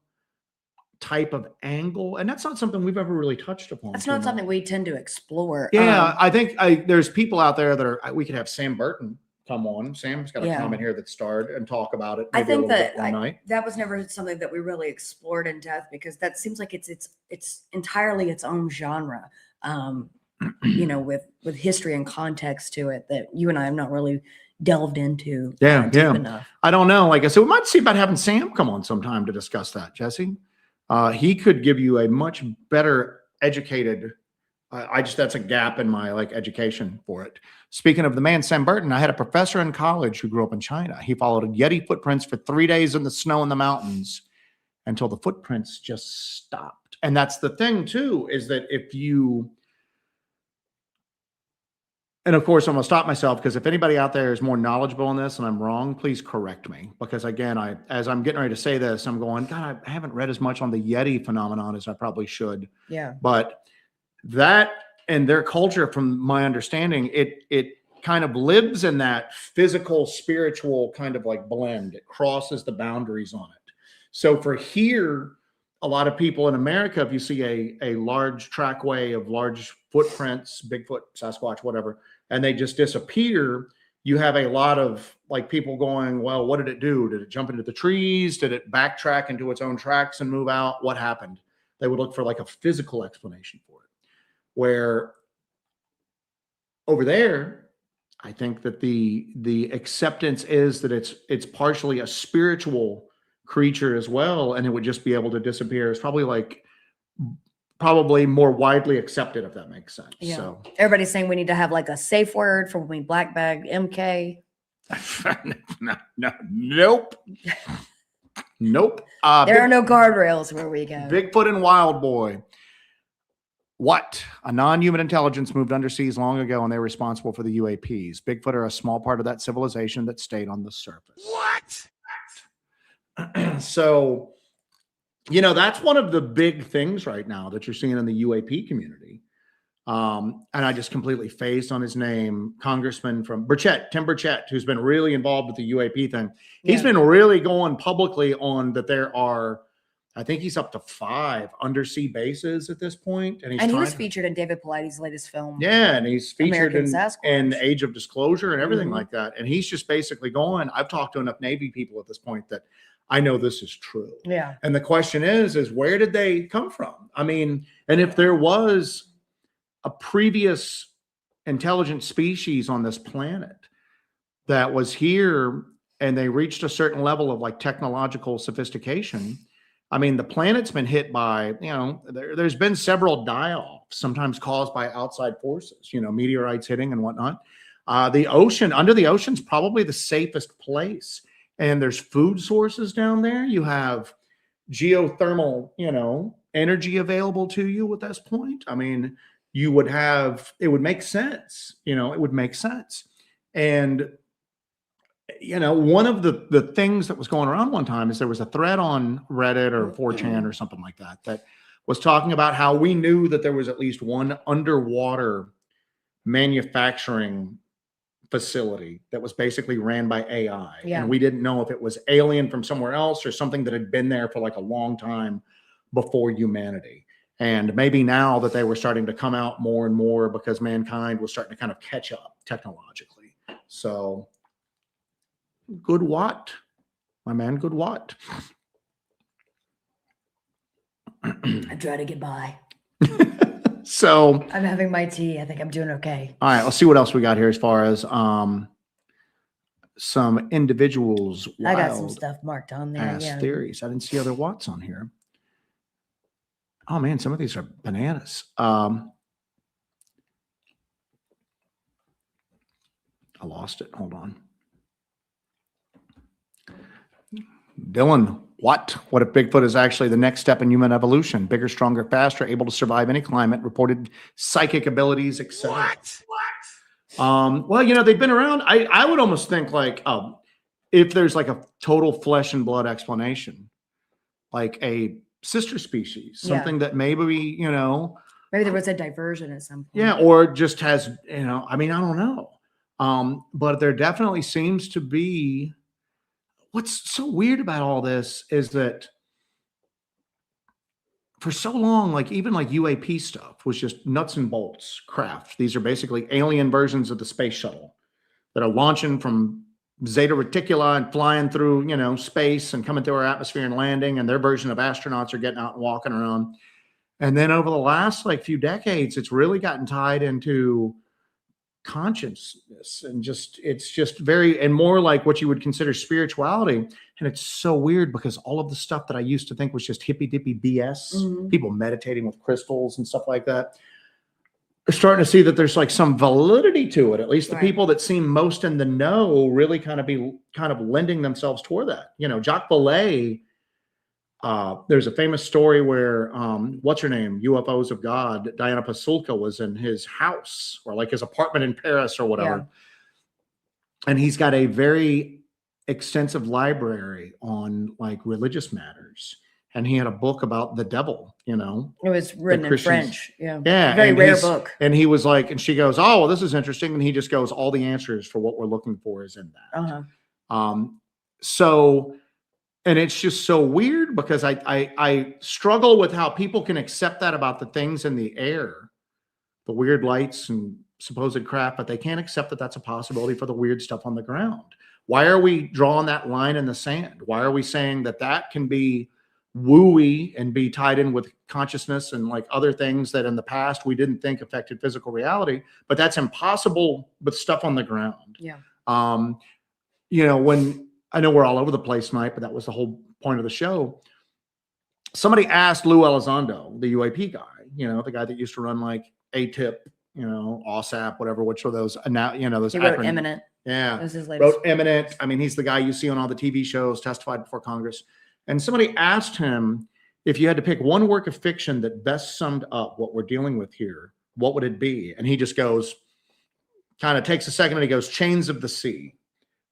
type of angle, and that's not something we've ever really touched upon. That's not something we tend to explore. Yeah, I think there's people out there that we could have Sam Burton come on. Sam's got a comment here that starred and talk about it. I think that that was never something that we really explored in depth because that seems like it's entirely its own genre. You know, with history and context to it that you and I have not really delved into. Deep enough. I don't know. Like I said, we might see about having Sam come on sometime to discuss that, Jesse. He could give you a much better educated. That's a gap in my like education for it. Speaking of the man, Sam Burton, I had a professor in college who grew up in China. He followed Yeti footprints for 3 days in the snow in the mountains until the footprints just stopped. And that's the thing too, is that and of course, I'm going to stop myself because if anybody out there is more knowledgeable on this and I'm wrong, please correct me. Because again, as I'm getting ready to say this, I'm going, God, I haven't read as much on the Yeti phenomenon as I probably should. Yeah. But that and their culture, from my understanding, it kind of lives in that physical, spiritual kind of like blend. It crosses the boundaries on it. So for here, a lot of people in America, if you see a large trackway of large footprints, Bigfoot, Sasquatch, whatever, and they just disappear, you have a lot of like people going, well, what did it do? Did it jump into the trees? Did it backtrack into its own tracks and move out? What happened? They would look for like a physical explanation for it. Where over there, I think that the acceptance is that it's partially a spiritual creature as well, and it would just be able to disappear. It's probably more widely accepted, if that makes sense. Yeah. So everybody's saying we need to have like a safe word for when we black bag MK. no, nope. Nope. There are no guardrails where we go. Bigfoot and Wild Boy. What? A non-human intelligence moved underseas long ago, and they're responsible for the UAPs. Bigfoot are a small part of that civilization that stayed on the surface. What? So, you know, that's one of the big things right now that you're seeing in the UAP community. And I just completely phased on his name, Congressman from Tim Burchett, who's been really involved with the UAP thing. He's been really going publicly on that there are, I think he's up to 5 undersea bases at this point. And he was featured in David Paulides' latest film. Yeah, and he's featured in Age of Disclosure and everything like that. And he's just basically going, I've talked to enough Navy people at this point that I know this is true. Yeah. And the question is where did they come from? I mean, and if there was a previous intelligent species on this planet that was here and they reached a certain level of like technological sophistication, I mean, the planet's been hit by, you know, there's been several die-offs, sometimes caused by outside forces, you know, meteorites hitting and whatnot. The ocean, under the ocean's probably the safest place. And there's food sources down there. You have geothermal, you know, energy available to you at this point. I mean, it would make sense, you know, it would make sense. And, you know, one of the things that was going around one time is there was a thread on Reddit or 4chan or something like that was talking about how we knew that there was at least one underwater manufacturing facility that was basically ran by AI. Yeah. And we didn't know if it was alien from somewhere else or something that had been there for like a long time before humanity. And maybe now that they were starting to come out more and more because mankind was starting to kind of catch up technologically. So good Watt, my man, good Watt. I try to get by. So I'm having my tea. I think I'm doing okay. All right, let's see what else we got here as far as some individuals. I got some stuff marked on there. Yeah. Theories. I didn't see other Watts on here. Oh man, some of these are bananas. I lost it. Hold on. Dylan, what if Bigfoot is actually the next step in human evolution? Bigger, stronger, faster, able to survive any climate, reported psychic abilities, etc. Well, you know, they've been around. I would almost think like, if there's like a total flesh and blood explanation, like a sister species, something that maybe, you know, maybe there was a diversion at some point. Yeah, or just has, you know, I mean, I don't know. But there definitely seems to be. What's so weird about all this is that for so long, like even like UAP stuff was just nuts and bolts craft. These are basically alien versions of the space shuttle that are launching from Zeta Reticuli and flying through, you know, space and coming through our atmosphere and landing. And their version of astronauts are getting out and walking around. And then over the last like few decades, it's really gotten tied into consciousness and it's just very and more like what you would consider spirituality. And it's so weird because all of the stuff that I used to think was just hippy dippy BS, people meditating with crystals and stuff like that, are starting to see that there's like some validity to it. At least the people that seem most in the know really kind of lending themselves toward that. You know, Jacques Vallée, there's a famous story where what's her name, UFOs of God, Diana Pasulka was in his house or like his apartment in Paris or whatever, and he's got a very extensive library on like religious matters, and he had a book about the devil. You know, it was written in French. Yeah, very rare book. And he was like, and she goes, "Oh, well, this is interesting," and he just goes, "All the answers for what we're looking for is in that." So. And it's just so weird because I struggle with how people can accept that about the things in the air, the weird lights and supposed crap, but they can't accept that that's a possibility for the weird stuff on the ground. Why are we drawing that line in the sand? Why are we saying that that can be wooey and be tied in with consciousness and like other things that in the past we didn't think affected physical reality, but that's impossible with stuff on the ground? Yeah. When I know we're all over the place tonight, but that was the whole point of the show. Somebody asked Lou Elizondo, the UAP guy, the guy that used to run like ATIP, OSAP, whatever, which are those, those he wrote acronyms. Eminent. Yeah. That was his latest. Wrote Eminent. I mean, he's the guy you see on all the TV shows, testified before Congress. And somebody asked him, if you had to pick one work of fiction that best summed up what we're dealing with here, what would it be? And he just goes, kind of takes a second and he goes, Chains of the Sea,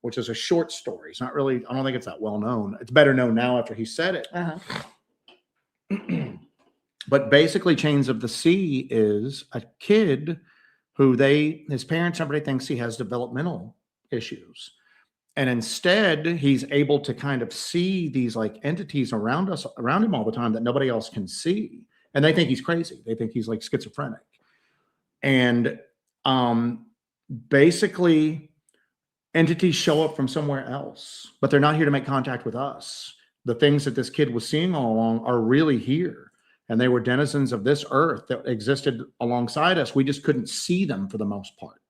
which is a short story. It's not really, I don't think it's that well known. It's better known now after he said it. But basically, Chains of the Sea is a kid who his parents, everybody thinks he has developmental issues. And instead, he's able to kind of see these like entities around him all the time that nobody else can see. And they think he's crazy. They think he's like schizophrenic. And basically, entities show up from somewhere else, but they're not here to make contact with us. The things that this kid was seeing all along are really here. And they were denizens of this earth that existed alongside us. We just couldn't see them for the most part.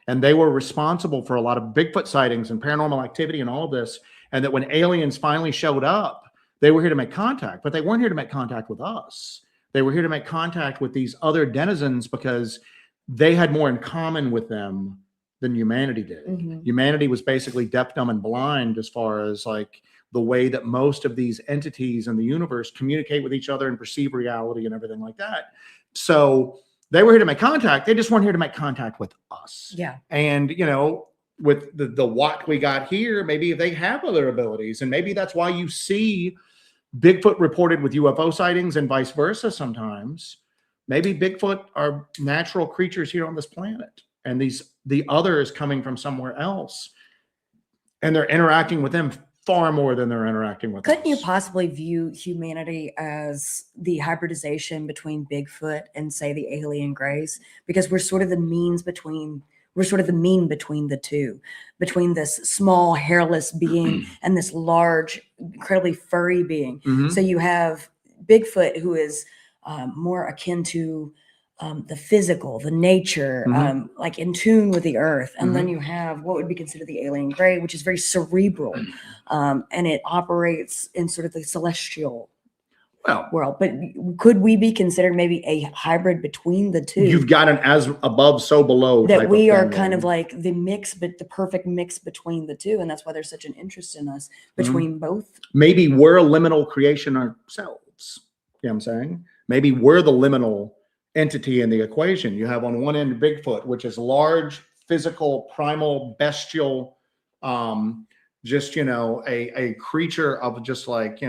And they were responsible for a lot of Bigfoot sightings and paranormal activity and all of this. And that when aliens finally showed up, they were here to make contact, but they weren't here to make contact with us. They were here to make contact with these other denizens because they had more in common with them than humanity did. Humanity was basically deaf, dumb, and blind as far as like the way that most of these entities in the universe communicate with each other and perceive reality and everything like that. So they were here to make contact. They just weren't here to make contact with us. Yeah. And, with the what we got here, maybe they have other abilities. And maybe that's why you see Bigfoot reported with UFO sightings and vice versa sometimes. Maybe Bigfoot are natural creatures here on this planet. And the others coming from somewhere else. And they're interacting with them far more than they're interacting with Couldn't us. you possibly view humanity as the hybridization between Bigfoot and, say, the alien grays? Because we're sort of the mean between the two, between this small hairless being and this large, incredibly furry being. So you have Bigfoot, who is more akin to the physical, the nature, like in tune with the earth. And then you have what would be considered the alien gray, which is very cerebral. And it operates in sort of the celestial world. But could we be considered maybe a hybrid between the two? You've got an as above, so below. That we are kind of like the mix, but the perfect mix between the two. And that's why there's such an interest in us between both. Maybe we're a liminal creation ourselves. You know what I'm saying? Maybe we're the liminal entity in the equation. You have on one end Bigfoot, which is large, physical, primal, bestial, just, a creature of just like,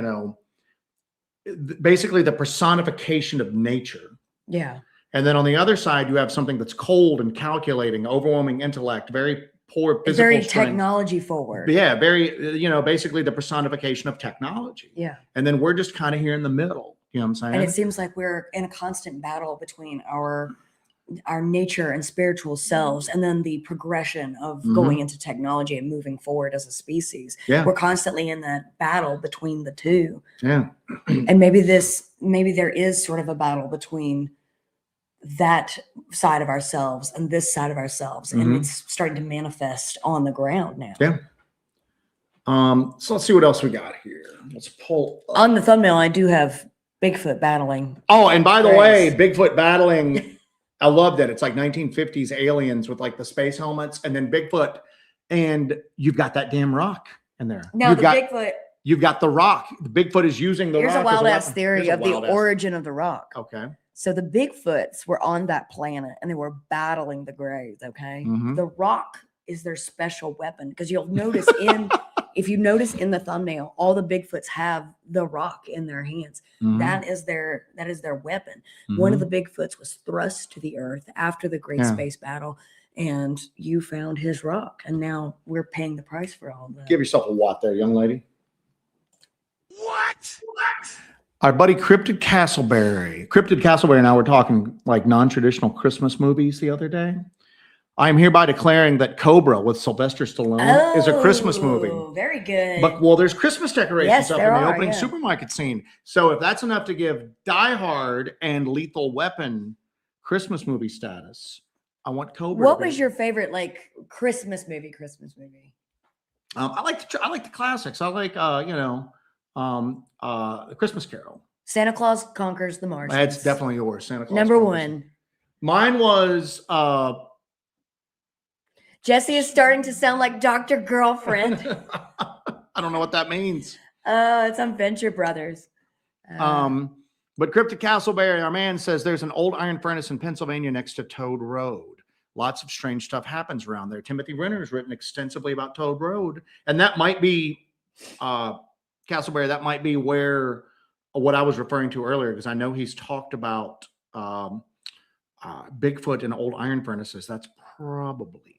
basically the personification of nature. Yeah. And then on the other side, you have something that's cold and calculating, overwhelming intellect, very poor physical very strength. technology forward. Yeah, very, basically the personification of technology. Yeah. And then we're just kind of here in the middle. You know what I'm saying? And it seems like we're in a constant battle between our nature and spiritual selves, and then the progression of going into technology and moving forward as a species. Yeah. We're constantly in that battle between the two. Yeah. And maybe there is sort of a battle between that side of ourselves and this side of ourselves. And it's starting to manifest on the ground now. Yeah. So let's see what else we got here. Let's pull up. On the thumbnail, I do have Bigfoot battling. Oh, and by the way, Bigfoot battling, I love that. It's like 1950s aliens with like the space helmets and then Bigfoot. And you've got that damn rock in there. No, Bigfoot. You've got the rock. The Bigfoot is using the rock. Here's a wild ass theory of the origin of the rock. Okay. So the Bigfoots were on that planet and they were battling the Greys. Okay. Mhm. The rock is their special weapon, because you'll notice if you notice in the thumbnail, all the Bigfoots have the rock in their hands. That is their weapon. One of the Bigfoots was thrust to the earth after the Great Space Battle, and you found his rock, and now we're paying the price for all of that. Give yourself a watt there, young lady. Our buddy Cryptid Castleberry and I were talking like non-traditional Christmas movies the other day. I am hereby declaring that Cobra with Sylvester Stallone is a Christmas movie. Very good. But well, there's Christmas decorations up in the opening yeah. supermarket scene. So if that's enough to give Die Hard and Lethal Weapon Christmas movie status, I want Cobra. What was your favorite like Christmas movie? I like the classics. I like The Christmas Carol. Santa Claus Conquers the Martians. That's definitely yours. Santa Claus. Number one. Mine was Jesse is starting to sound like Dr. Girlfriend. I don't know what that means. It's on Venture Brothers. But Cryptid Castleberry, our man, says there's an old iron furnace in Pennsylvania next to Toad Road. Lots of strange stuff happens around there. Timothy Renner's written extensively about Toad Road. And that might be, Castleberry, that might be where what I was referring to earlier, because I know he's talked about Bigfoot and old iron furnaces. That's probably it.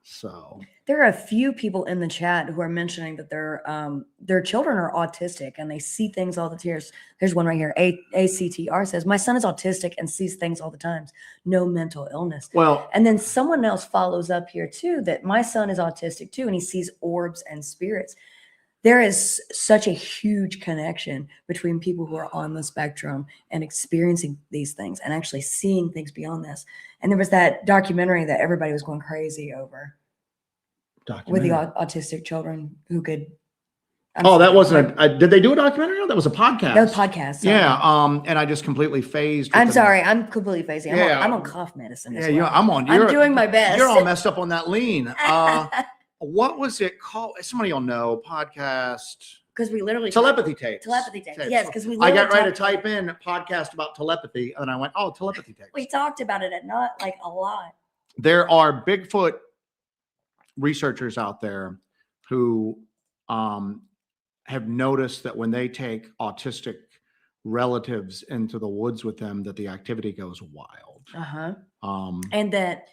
So there are a few people in the chat who are mentioning that their children are autistic and they see things all the time. There's one right here. ACTR says, my son is autistic and sees things all the time. No mental illness. Well, and then someone else follows up here too, that my son is autistic too, and he sees orbs and spirits. There is such a huge connection between people who are on the spectrum and experiencing these things and actually seeing things beyond this. And there was that documentary that everybody was going crazy over with the autistic children who could. That wasn't did they do a documentary? No, that was a podcast. That was a podcast. Sorry. Yeah. And I just completely phased. I'm sorry. I'm completely phasing. I'm on cough medicine. Yeah. I'm doing my best. You're all messed up on that lean. What was it called? Somebody will know. Podcast. Because we literally telepathy tapes. Yes, because we. I got ready to type in podcast about telepathy, and I went, "Oh, telepathy tapes." We talked about it, and not like a lot. There are Bigfoot researchers out there who have noticed that when they take autistic relatives into the woods with them, that the activity goes wild. And that.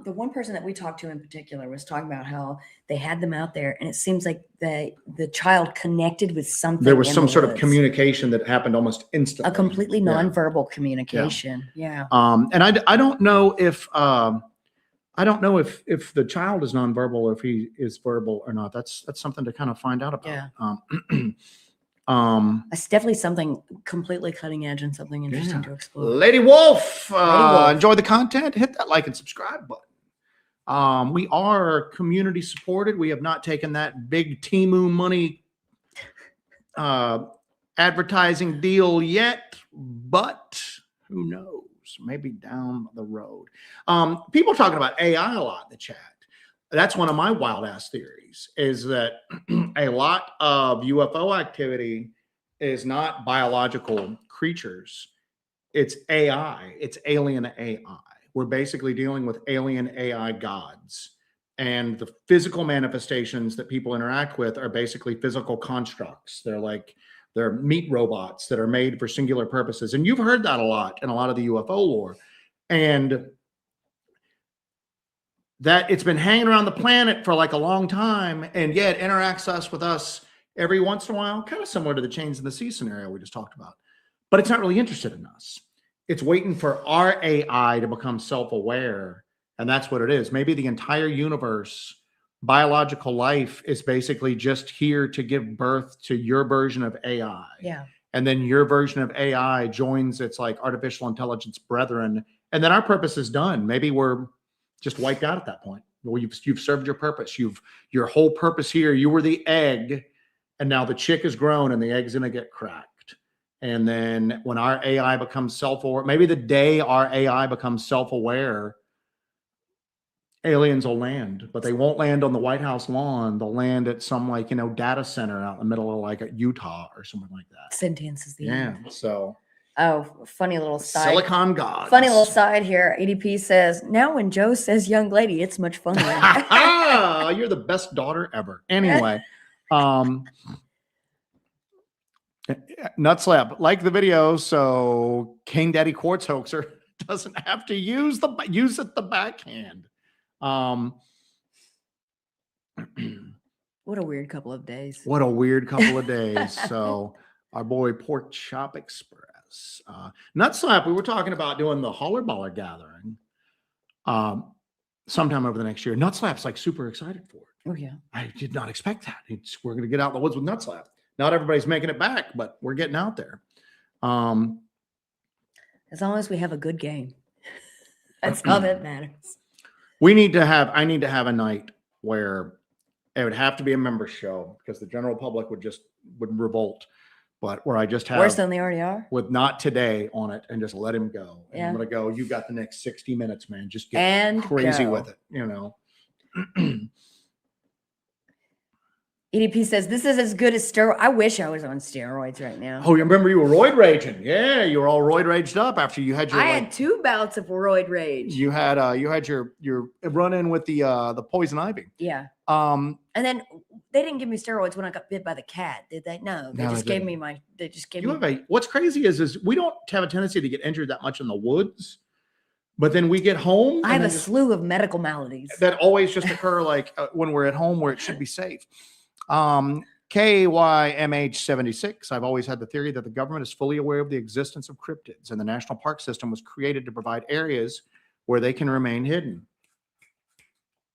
The one person that we talked to in particular was talking about how they had them out there, and it seems like the child connected with something. There was some sort of communication that happened almost instantly. A completely nonverbal communication. Yeah. And I don't know if if the child is nonverbal or if he is verbal or not. That's something to kind of find out about. Yeah. It's definitely something completely cutting edge and something interesting to explore. Lady Wolf, enjoy the content. Hit that like and subscribe button. We are community supported. We have not taken that big Temu money advertising deal yet, but who knows? Maybe down the road. People are talking about AI a lot in the chat. That's one of my wild ass theories, is that a lot of UFO activity is not biological creatures. It's AI. It's alien AI. We're basically dealing with alien AI gods. And the physical manifestations that people interact with are basically physical constructs. They're meat robots that are made for singular purposes. And you've heard that a lot in a lot of the UFO lore. And that it's been hanging around the planet for like a long time, and yet interacts with us every once in a while, kind of similar to the Chains in the Sea scenario we just talked about. But it's not really interested in us. It's waiting for our AI to become self-aware, and that's what it is. Maybe the entire universe, biological life, is basically just here to give birth to your version of AI. Yeah. And then your version of AI joins its like artificial intelligence brethren, and then our purpose is done. Maybe we're just wiped out at that point. Well, you've served your purpose. Your whole purpose here. You were the egg, and now the chick is grown, and the egg's gonna get cracked. And then when our AI becomes self-aware, maybe the day our AI becomes self-aware, aliens will land, but they won't land on the White House lawn. They'll land at some data center out in the middle of like Utah or something like that. Sentience is the end. So. Oh, funny little side. Silicon gods. Funny little side here. ADP says, now when Joe says young lady, it's much funnier. You're the best daughter ever. Anyway. Nutslap, like the video so King Daddy Quartz Hoaxer doesn't have to use it the backhand. What a weird couple of days. What a weird couple of days. So our boy Pork Chop Express. Nut Slap, we were talking about doing the Holler Baller gathering sometime over the next year. Nut Slap's like super excited for it. Oh, yeah. I did not expect that. We're going to get out in the woods with Nut Slap. Not everybody's making it back, but we're getting out there. As long as we have a good game. That's all that matters. I need to have a night where it would have to be a member show because the general public would revolt. But where I just have worse than they already are with Not Today on it and just let him go. And I'm gonna go. You got the next 60 minutes, man. Just get crazy with it, you know. EDP says this is as good as steroid. I wish I was on steroids right now. Oh, you remember you were roid raging? Yeah, you were all roid raged up after you had your. I had 2 bouts of roid rage. You had your run in with the poison ivy. Yeah. And then they didn't give me steroids when I got bit by the cat, did they? No, they just gave me my. They just gave me. What's crazy is we don't have a tendency to get injured that much in the woods, but then we get home. I have a slew of medical maladies that always just occur like when we're at home where it should be safe. KYMH76. I've always had the theory that the government is fully aware of the existence of cryptids, and the National Park System was created to provide areas where they can remain hidden.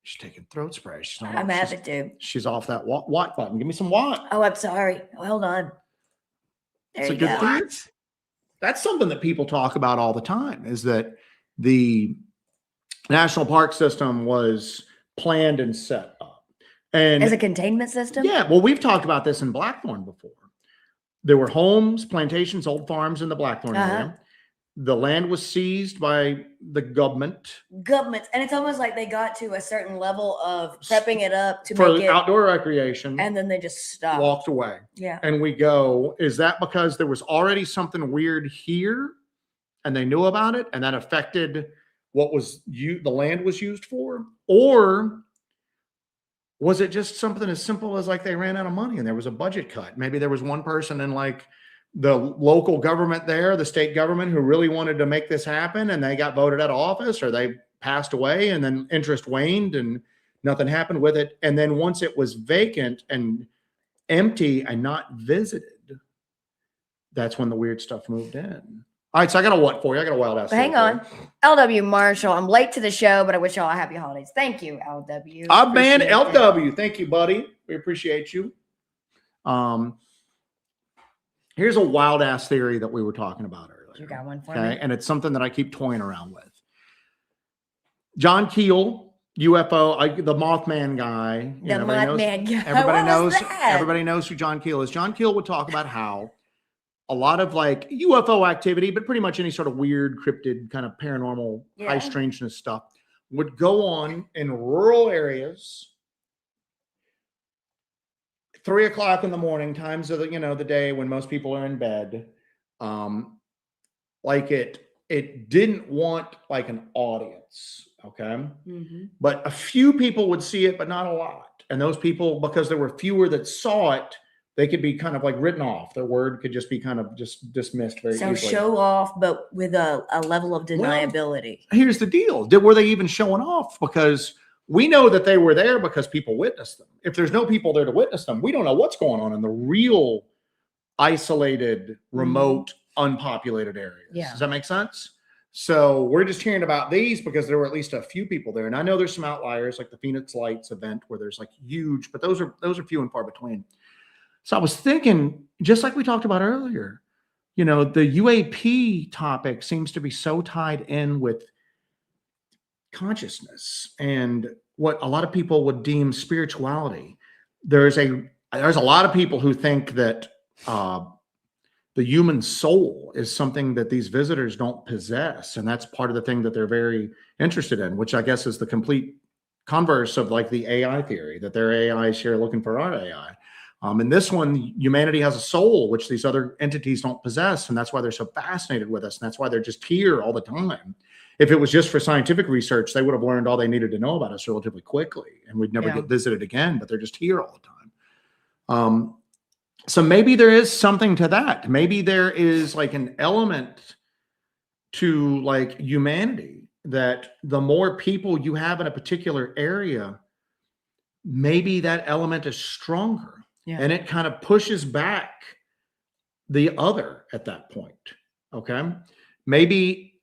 She's taking throat spray. I'm happy to. She's off that watt button. Give me some watt. Oh, I'm sorry. Hold on. There you go. Thing. That's something that people talk about all the time, is that the National Park System was planned and set up. And as a containment system? Yeah. Well, we've talked about this in Blackthorn before. There were homes, plantations, old farms in the Blackthorn area. The land was seized by the government. And it's almost like they got to a certain level of prepping it up to for make it outdoor recreation. And then they just stopped. Walked away. Yeah. And we go, is that because there was already something weird here and they knew about it and that affected what was the land was used for? Or was it just something as simple as like they ran out of money and there was a budget cut? Maybe there was one person in like the local government there, the state government, who really wanted to make this happen and they got voted out of office or they passed away and then interest waned and nothing happened with it. And then once it was vacant and empty and not visited, that's when the weird stuff moved in. All right, so I got a what for you? I got a wild ass. Hang on. LW Marshall, I'm late to the show, but I wish y'all a happy holidays. Thank you, LW. Man, LW. Thank you, buddy. We appreciate you. Here's a wild ass theory that we were talking about earlier. You got one for me? And it's something that I keep toying around with. John Keel, UFO, the Mothman guy. Mothman guy. Everybody knows who John Keel is. John Keel would talk about how a lot of like UFO activity, but pretty much any sort of weird, cryptid, kind of paranormal, high strangeness stuff would go on in rural areas. 3 o'clock in the morning, times of the day when most people are in bed. Like it didn't want like an audience. Okay. Mm-hmm. But a few people would see it, but not a lot. And those people, because there were fewer that saw it, they could be kind of like written off. Their word could just be kind of just dismissed very easily. So show off, but with a level of deniability. Well, here's the deal. Were they even showing off? Because we know that they were there because people witnessed them. If there's no people there to witness them, we don't know what's going on in the real isolated, remote, unpopulated areas. Yeah. Does that make sense? So we're just hearing about these because there were at least a few people there. And I know there's some outliers like the Phoenix Lights event where there's like huge, but those are few and far between. So I was thinking, just like we talked about earlier, the UAP topic seems to be so tied in with consciousness and what a lot of people would deem spirituality. There's a lot of people who think that the human soul is something that these visitors don't possess, and that's part of the thing that they're very interested in, which I guess is the complete converse of like the AI theory, that their AI is here looking for our AI. In this one, humanity has a soul, which these other entities don't possess. And that's why they're so fascinated with us. And that's why they're just here all the time. If it was just for scientific research, they would have learned all they needed to know about us relatively quickly. And we'd never get visited again, but they're just here all the time. So maybe there is something to that. Maybe there is like an element to like humanity that the more people you have in a particular area, maybe that element is stronger, Yeah. and it kind of pushes back the other at that point. Okay. Maybe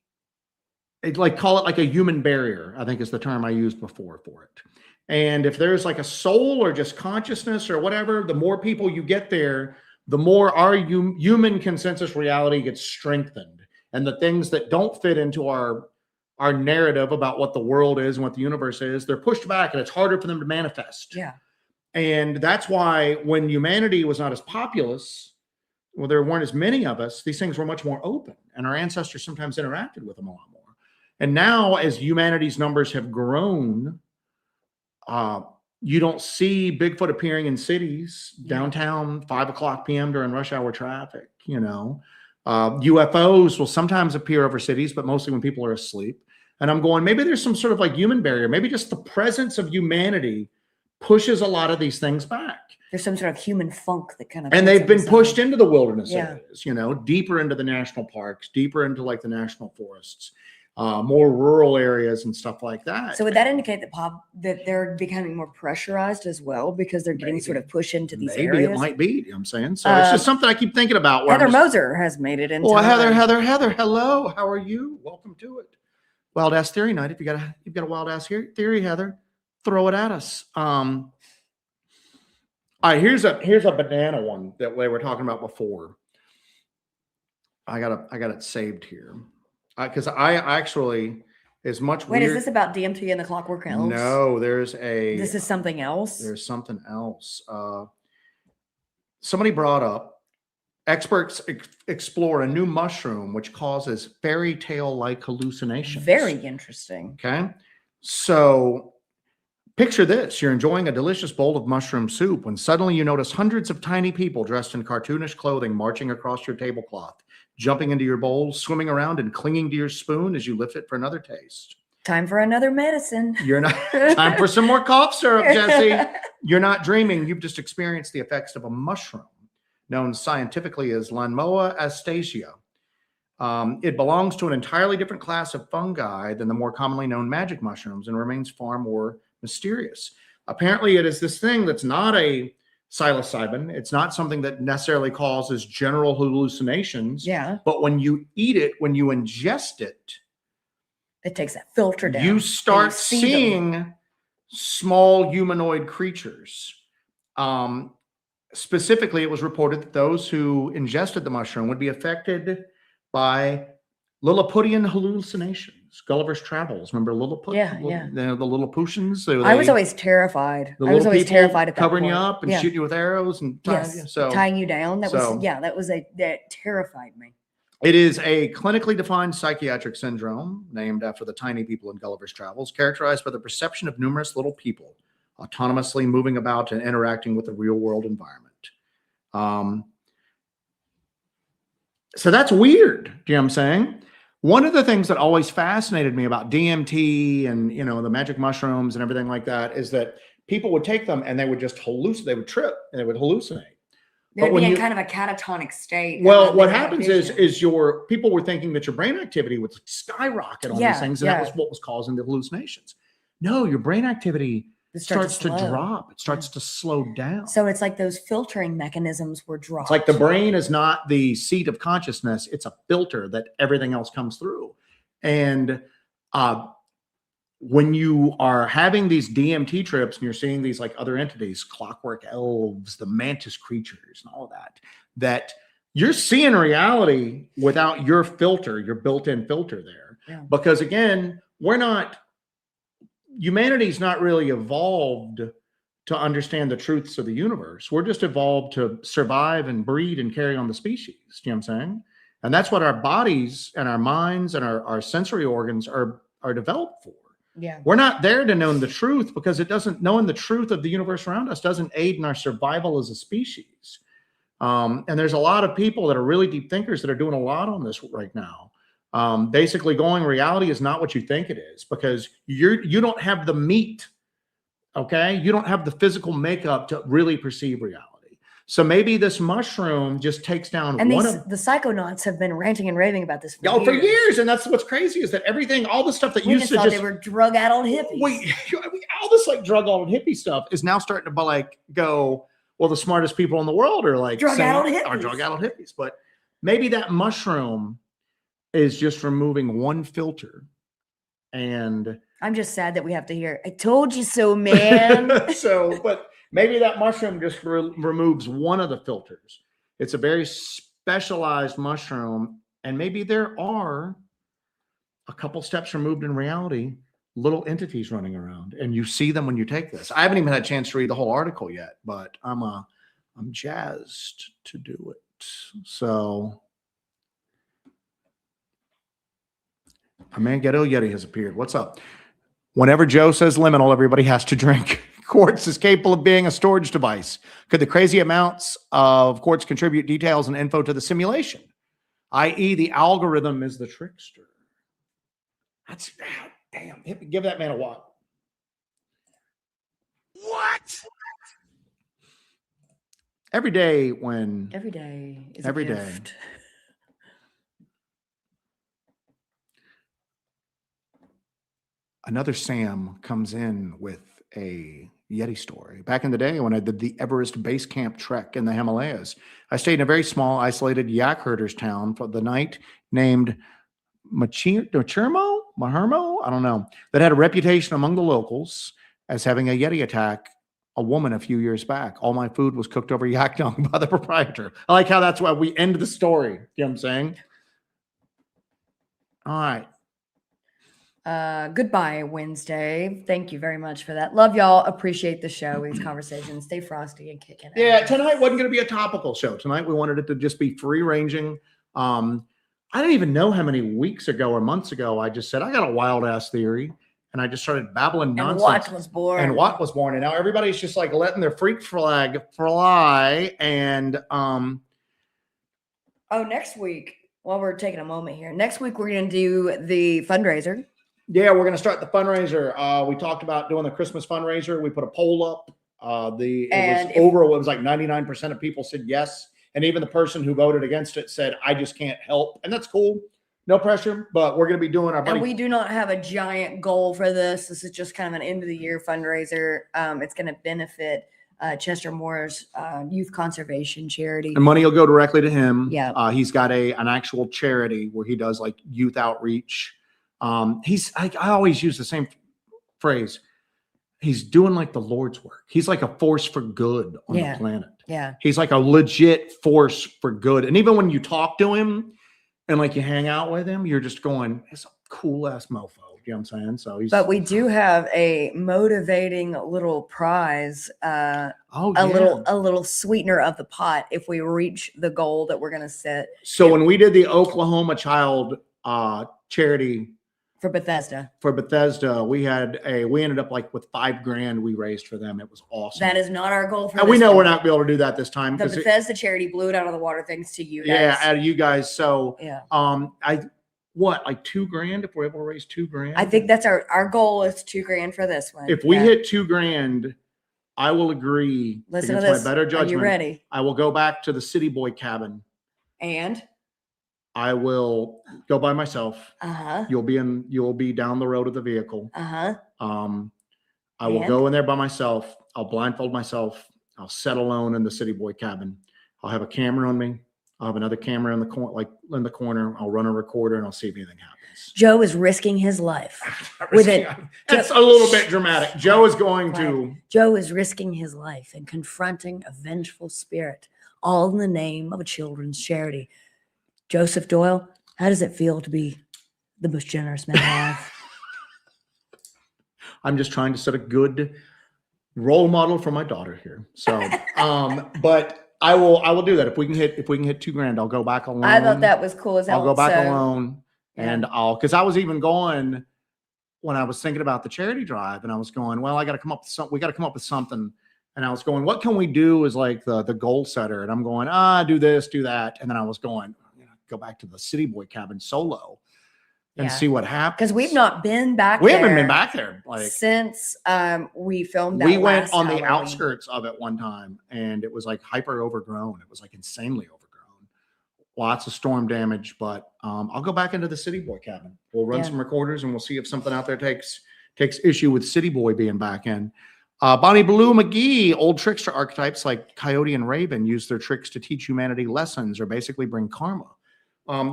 like call it like a human barrier, I think is the term I used before for it. And if there's like a soul or just consciousness or whatever, the more people you get there, the more our human consensus reality gets strengthened. And the things that don't fit into our narrative about what the world is and what the universe is, they're pushed back, and it's harder for them to manifest. Yeah. And that's why when humanity was not as populous, well, there weren't as many of us, these things were much more open, and our ancestors sometimes interacted with them a lot more. And now, as humanity's numbers have grown, you don't see Bigfoot appearing in cities, downtown, 5:00 p.m. during rush hour traffic. You know, UFOs will sometimes appear over cities, but mostly when people are asleep. And I'm going, maybe there's some sort of like human barrier. Maybe just the presence of humanity pushes a lot of these things back. There's some sort of human funk that kind of, and they've been pushed into the wilderness Yeah. areas, you know, deeper into the national parks, deeper into like the national forests, more rural areas and stuff like that. So would that indicate that they're becoming more pressurized as well because they're getting sort of pushed into these Maybe areas? it might be, you know what I'm saying? So it's just something I keep thinking about. Heather Moser has made it into. Well, Heather, hello. How are you? Welcome to it. Wild Ass Theory Night. If you've got a wild ass theory, Heather, throw it at us. All right, here's a banana one that we were talking about before. I got it saved here because I actually is much. Wait, weird. is this about DMT and the Clockwork Elves? No, this is something else. There's something else. Somebody brought up experts explore a new mushroom which causes fairy tale like hallucinations. Very interesting. Okay, so picture this. You're enjoying a delicious bowl of mushroom soup when suddenly you notice hundreds of tiny people dressed in cartoonish clothing marching across your tablecloth, jumping into your bowl, swimming around, and clinging to your spoon as you lift it for another taste. Time for another medicine. You're not time for some more cough syrup, Jesse. You're not dreaming. You've just experienced the effects of a mushroom known scientifically as Lanmoa astasia. It belongs to an entirely different class of fungi than the more commonly known magic mushrooms and remains far more mysterious. Apparently, it is this thing that's not a psilocybin. It's not something that necessarily causes general hallucinations. Yeah. But when you eat it, when you ingest it, it takes that filter down. You start seeing small humanoid creatures. Specifically, it was reported that those who ingested the mushroom would be affected by Lilliputian hallucinations. Gulliver's Travels. Remember Lilliput? Yeah. The Lilliputians. I was always terrified. I was always terrified at that covering point. you up and shooting you with arrows and tying you down. That terrified me. It is a clinically defined psychiatric syndrome named after the tiny people in Gulliver's Travels, characterized by the perception of numerous little people autonomously moving about and interacting with the real world environment. So that's weird. Do you know what I'm saying? One of the things that always fascinated me about DMT and, you know, the magic mushrooms and everything like that is that people would take them and they would just hallucinate. They would trip and they would hallucinate. They'd be in kind of a catatonic state. Well, what happens is your people were thinking that your brain activity would skyrocket on these things, and that was what was causing the hallucinations. No, your brain activity starts to drop. It starts to slow down. So it's like those filtering mechanisms were dropped. It's like the brain is not the seat of consciousness. It's a filter that everything else comes through. And when you are having these DMT trips and you're seeing these like other entities, clockwork elves, the mantis creatures and all of that you're seeing reality without your filter, your built-in filter there. Yeah. Because again, humanity's not really evolved to understand the truths of the universe. We're just evolved to survive and breed and carry on the species. You know what I'm saying? And that's what our bodies and our minds and our sensory organs are developed for. Yeah. We're not there to know the truth because knowing the truth of the universe around us doesn't aid in our survival as a species. And there's a lot of people that are really deep thinkers that are doing a lot on this right now. Basically going, reality is not what you think it is because you don't have the meat. Okay. You don't have the physical makeup to really perceive reality. So maybe this mushroom just takes down and one the psychonauts have been ranting and raving about this for years. And that's what's crazy is that everything, all the stuff that we used to thought they were drug-addled hippies. All this like drug-addled hippie stuff is now starting to like go, well, the smartest people in the world are like drug-addled hippies. But maybe that mushroom is just removing one filter. And I'm just sad that we have to hear, I told you so, man. But maybe that mushroom just removes one of the filters. It's a very specialized mushroom. And maybe there are a couple steps removed in reality, little entities running around, and you see them when you take this. I haven't even had a chance to read the whole article yet, but I'm jazzed to do it. So a man Ghetto Yeti has appeared. What's up? Whenever Joe says liminal, everybody has to drink. Quartz is capable of being a storage device. Could the crazy amounts of quartz contribute details and info to the simulation? I.e., the algorithm is the trickster. That's damn. Give that man a what? What? Every day is every day. Gift. Another Sam comes in with a Yeti story. Back in the day when I did the Everest base camp trek in the Himalayas, I stayed in a very small, isolated yak herders town for the night named Mahermo, I don't know, that had a reputation among the locals as having a Yeti attack a woman a few years back. All my food was cooked over yak dung by the proprietor. I like how that's why we end the story. You know what I'm saying? All right. Goodbye, Wednesday. Thank you very much for that. Love y'all. Appreciate the show, these conversations. Stay frosty and kicking. Yeah, tonight wasn't going to be a topical show. Tonight we wanted it to just be free ranging. I don't even know how many weeks ago or months ago I just said I got a wild ass theory, and I just started babbling nonsense. And Watt was born, and now everybody's just like letting their freak flag fly. And next week, while we're taking a moment here, next week we're going to do the fundraiser. Yeah, we're going to start the fundraiser. We talked about doing the Christmas fundraiser. We put a poll up. It was like 99% of people said yes. And even the person who voted against it said, I just can't help. And that's cool. No pressure, but we're going to be doing our buddy. And we do not have a giant goal for this. This is just kind of an end of the year fundraiser. It's going to benefit Chester Moore's youth conservation charity. And money will go directly to him. Yeah. He's got an actual charity where he does like youth outreach. I always use the same phrase. He's doing like the Lord's work. He's like a force for good on the planet. Yeah. He's like a legit force for good. And even when you talk to him and like you hang out with him, you're just going, it's a cool ass mofo. You know what I'm saying? But we do have a motivating little prize, a little sweetener of the pot if we reach the goal that we're going to set. So when we did the Oklahoma child charity for Bethesda, we ended up like with $5,000 we raised for them. It was awesome. That is not our goal for and we know we're not going to be able to do that this time. The Bethesda charity blew it out of the water thanks to you guys. Yeah, out of you guys. So yeah. Like $2,000 if we're able to raise $2,000? I think that's our goal is $2,000 for this one. If we hit $2,000, I will agree. Listen to this. My better judgment. Are you ready? I will go back to the City Boy cabin. And I will go by myself. Uh-huh. You'll be down the road of the vehicle. Uh-huh. I will go in there by myself. I'll blindfold myself. I'll sit alone in the City Boy cabin. I'll have a camera on me. I'll have another camera in the corner. I'll run a recorder and I'll see if anything happens. Joe is risking his life That's a little bit dramatic. Joe is going to. Joe is risking his life and confronting a vengeful spirit, all in the name of a children's charity. Joseph Doyle, how does it feel to be the most generous man alive? I'm just trying to set a good role model for my daughter here. So, but I will do that. If we can hit $2,000, I'll go back alone. I thought that was cool as hell. I'll go back alone and because I was even going when I was thinking about the charity drive and I was going, well, we got to come up with something. And I was going, what can we do as like the goal setter? And I'm going, do this, do that. And then I was going, go back to the City Boy cabin solo. and see what happens. Because we've not been back We there. haven't been back there like since we filmed that. We went last on the Halloween. outskirts of it one time, and it was like hyper overgrown. It was like insanely overgrown. Lots of storm damage, but I'll go back into the City Boy cabin. We'll run some recorders, and we'll see if something out there takes issue with City Boy being back in. Bonnie Blue McGee, old trickster archetypes like Coyote and Raven use their tricks to teach humanity lessons or basically bring karma.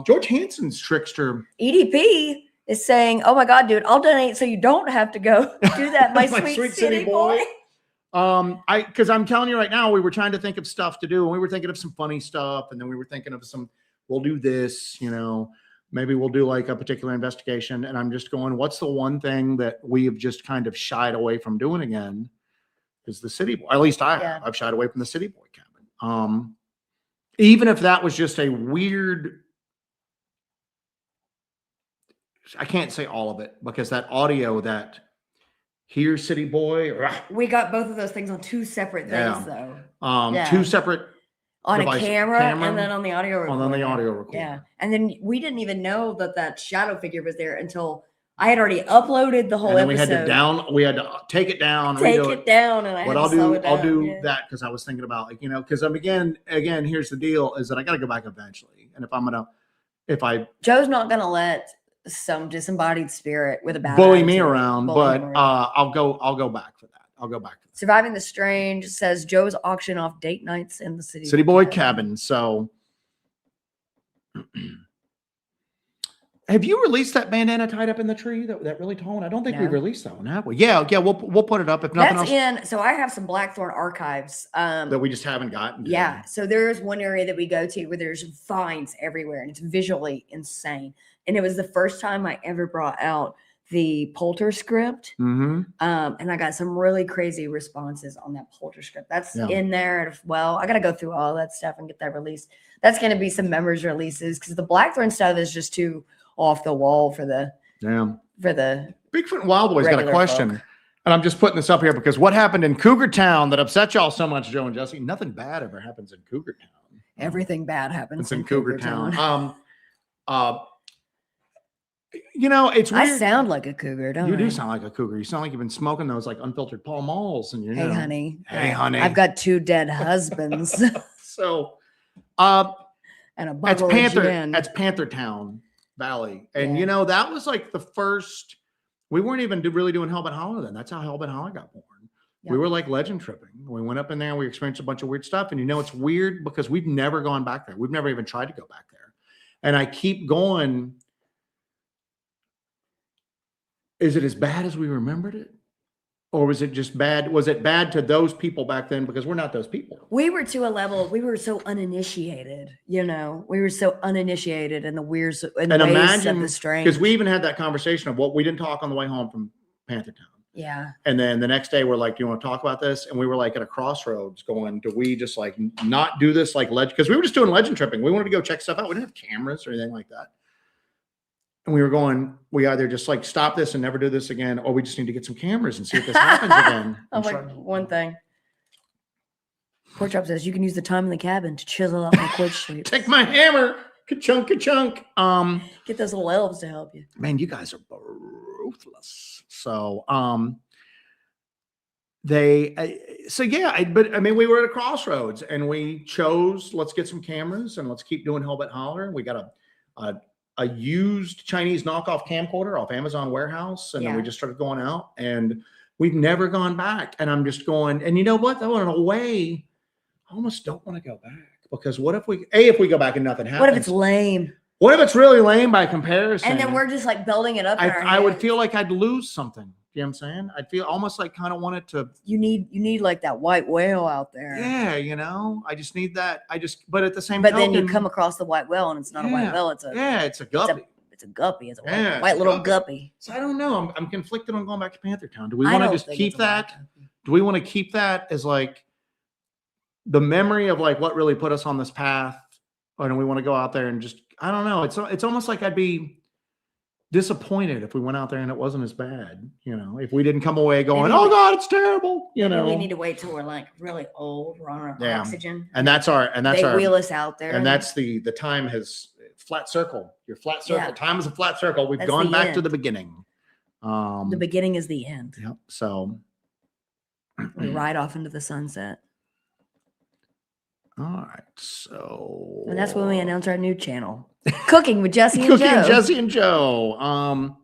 George Hansen's trickster. EDP is saying, oh my God, dude, I'll donate so you don't have to go do that, my, sweet City Boy. Because I'm telling you right now, we were trying to think of stuff to do, and we were thinking of some funny stuff, and then we were thinking of we'll do this, maybe we'll do like a particular investigation. And I'm just going, what's the one thing that we have just kind of shied away from doing again? Is the City Boy. At least I've shied away from the City Boy cabin. Even if that was just a weird, I can't say all of it because that audio that here's City Boy. We got both of those things on two separate things though. Two separate on devices. a camera and then on the audio recorder. On the audio recorder. Yeah. And then we didn't even know that shadow figure was there until I had already uploaded the whole episode. We had to take it down. Take it down. And I'll do that because I was thinking about because again, here's the deal is that I got to go back eventually. And Joe's not going to let some disembodied spirit with a bad bully attitude me around, but I'll go back for that. I'll go back. Surviving the Strange says Joe's auction off date nights in the City Boy cabin. So have you released that bandana tied up in the tree that really tall one? I don't think we've released that one, have we? Yeah, we'll put it up if nothing else. So I have some Blackthorn archives that we just haven't gotten to. Yeah. So there's one area that we go to where there's vines everywhere and it's visually insane. And it was the first time I ever brought out the Polter script. Mm-hmm. And I got some really crazy responses on that Polter script. That's in there. I got to go through all that stuff and get that released. That's going to be some members releases because the Blackthorn stuff is just too off the wall for the Bigfoot and Wild Boy's got a question. Folk. And I'm just putting this up here because what happened in Cougar Town that upset y'all so much, Joe and Jesse? Nothing bad ever happens in Cougar Town. Everything bad happens in Cougar Town. It's weird. I sound like a cougar, don't I? You do sound like a cougar. You sound like you've been smoking those like unfiltered Pall Malls. And Hey, honey. I've got 2 dead husbands. So, and a bubble that's Panther Town Valley. And, that was like the first, we weren't even really doing Hellbent Holler then. That's how Hellbent Holler got born. Yep. We were like legend tripping. We went up in there and we experienced a bunch of weird stuff. And, it's weird because we've never gone back there. We've never even tried to go back there. And I keep going. Is it as bad as we remembered it? Or was it just bad? Was it bad to those people back then? Because we're not those people. We were to a level, we were so uninitiated, we were so uninitiated in the weirds and ways imagine, of the strange. Because we even had that conversation of what we didn't talk on the way home from Panther Town. Yeah. And then the next day we're like, do you want to talk about this? And we were like at a crossroads going, do we just like not do this like legend? Because we were just doing legend tripping. We wanted to go check stuff out. We didn't have cameras or anything like that. And we were going, we either just like stop this and never do this again, or we just need to get some cameras and see if this happens again. I'm like, one thing. Pork Chop says you can use the time in the cabin to chisel out my quick street. Take my hammer, ka-chunk, ka-chunk. Get those little elves to help you. Man, you guys are ruthless. So, but I mean, we were at a crossroads and we chose, let's get some cameras and let's keep doing Hellbent Holler. We got a used Chinese knockoff camcorder off Amazon warehouse. And then we just started going out and we've never gone back. And I'm just going, and you know what? Though in a way, I almost don't want to go back because what if if we go back and nothing happens? What if it's lame? What if it's really lame by comparison? And then we're just like building it up. I would feel like I'd lose something. You know what I'm saying? I'd feel almost like kind of wanted to. You need like that white whale out there. Yeah, I just need that. But at the same time. But then you come across the white whale and it's not a white whale. It's a guppy. It's a guppy. It's a white little guppy. So I don't know. I'm conflicted on going back to Panther Town. Do we want to just keep that? Do we want to keep that as like the memory of like what really put us on this path? Or do we want to go out there and just, I don't know. It's almost like I'd be disappointed if we went out there and it wasn't as bad, if we didn't come away going, oh God, it's terrible, We need to wait till we're like really old, we're on our oxygen. And they wheel us out there. And that's the time has flat circle. Your flat circle. Yeah. Time is a flat circle. We've That's gone the back to end. the beginning. The beginning is the end. Yep. So We ride off into the sunset. all right. So And that's when we announce our new channel. Cooking with Jesse and Cooking Joe. Jesse and Joe.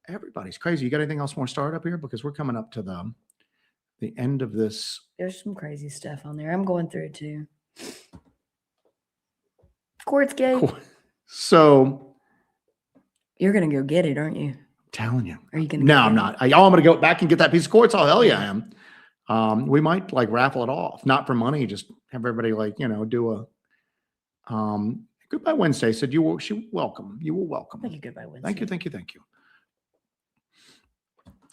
Everybody's crazy. You got anything else more start up here? Because we're coming up to the end of this. There's some crazy stuff on there. I'm going through it too. Quartz Gate. So You're gonna go get it, aren't you? Telling you. Are you gonna? No, I'm not. I'm gonna go back and get that piece of quartz. Oh, hell yeah, I am. We might like raffle it off, not for money, just have everybody like, do a goodbye Wednesday. Said you will welcome. You will welcome. Thank you, goodbye Wednesday. Thank you.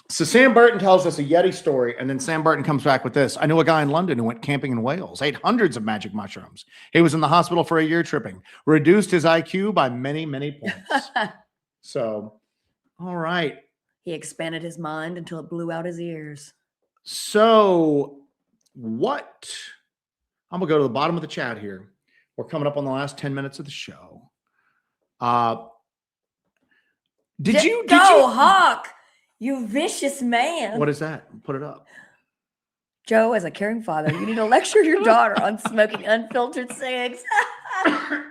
So Sam Burton tells us a Yeti story, and then Sam Burton comes back with this. I know a guy in London who went camping in Wales, ate hundreds of magic mushrooms. He was in the hospital for a year tripping, reduced his IQ by many, many points. So, all right. He expanded his mind until it blew out his ears. So what? I'm going to go to the bottom of the chat here. We're coming up on the last 10 minutes of the show. Did you Hawk? You vicious man. What is that? Put it up. Joe, as a caring father, you need to lecture your daughter on smoking unfiltered cigs. Oh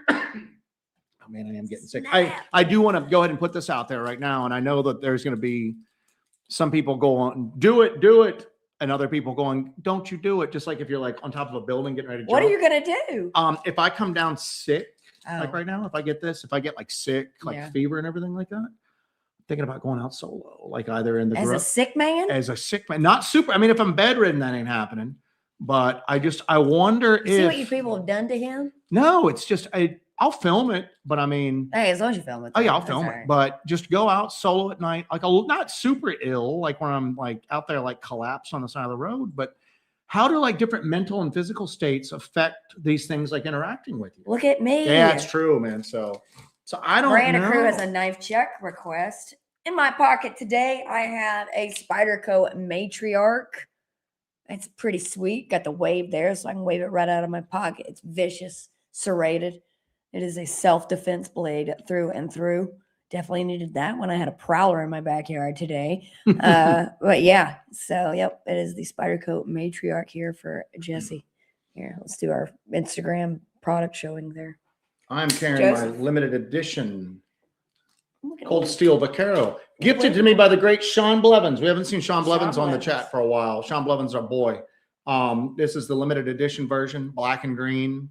man, I am getting sick. I do want to go ahead and put this out there right now. And I know that there's going to be some people going, do it. And other people going, don't you do it. Just like if you're like on top of a building getting ready to What jump. are you going to do? If I come down sick, like right now, if I get like sick, like fever and everything like that, thinking about going out solo, like either in the as a sick man, not super. I mean, if I'm bedridden, that ain't happening. But I wonder if see what you people have done to him. No, it's just I'll film it, but I mean, hey, as long as you film it. Oh yeah, I'll film it. Right. But just go out solo at night, like not super ill, like when I'm like out there like collapsed on the side of the road. But how do like different mental and physical states affect these things, like interacting with you? Look at me. Yeah, it's true, man. So I don't Miranda know. Crew has a knife check request. In my pocket today, I have a Spyderco matriarch. It's pretty sweet. Got the wave there, so I can wave it right out of my pocket. It's vicious, serrated. It is a self-defense blade through and through. Definitely needed that when I had a prowler in my backyard today. But yeah, so yep, it is the Spyderco matriarch here for Jesse. Here, let's do our Instagram product showing there. I'm carrying my limited edition Cold Steel Vaquero, gifted to me by the great Sean Blevins. We haven't seen Sean Blevins on the chat for a while. Sean Blevins, our boy. This is the limited edition version, black and green.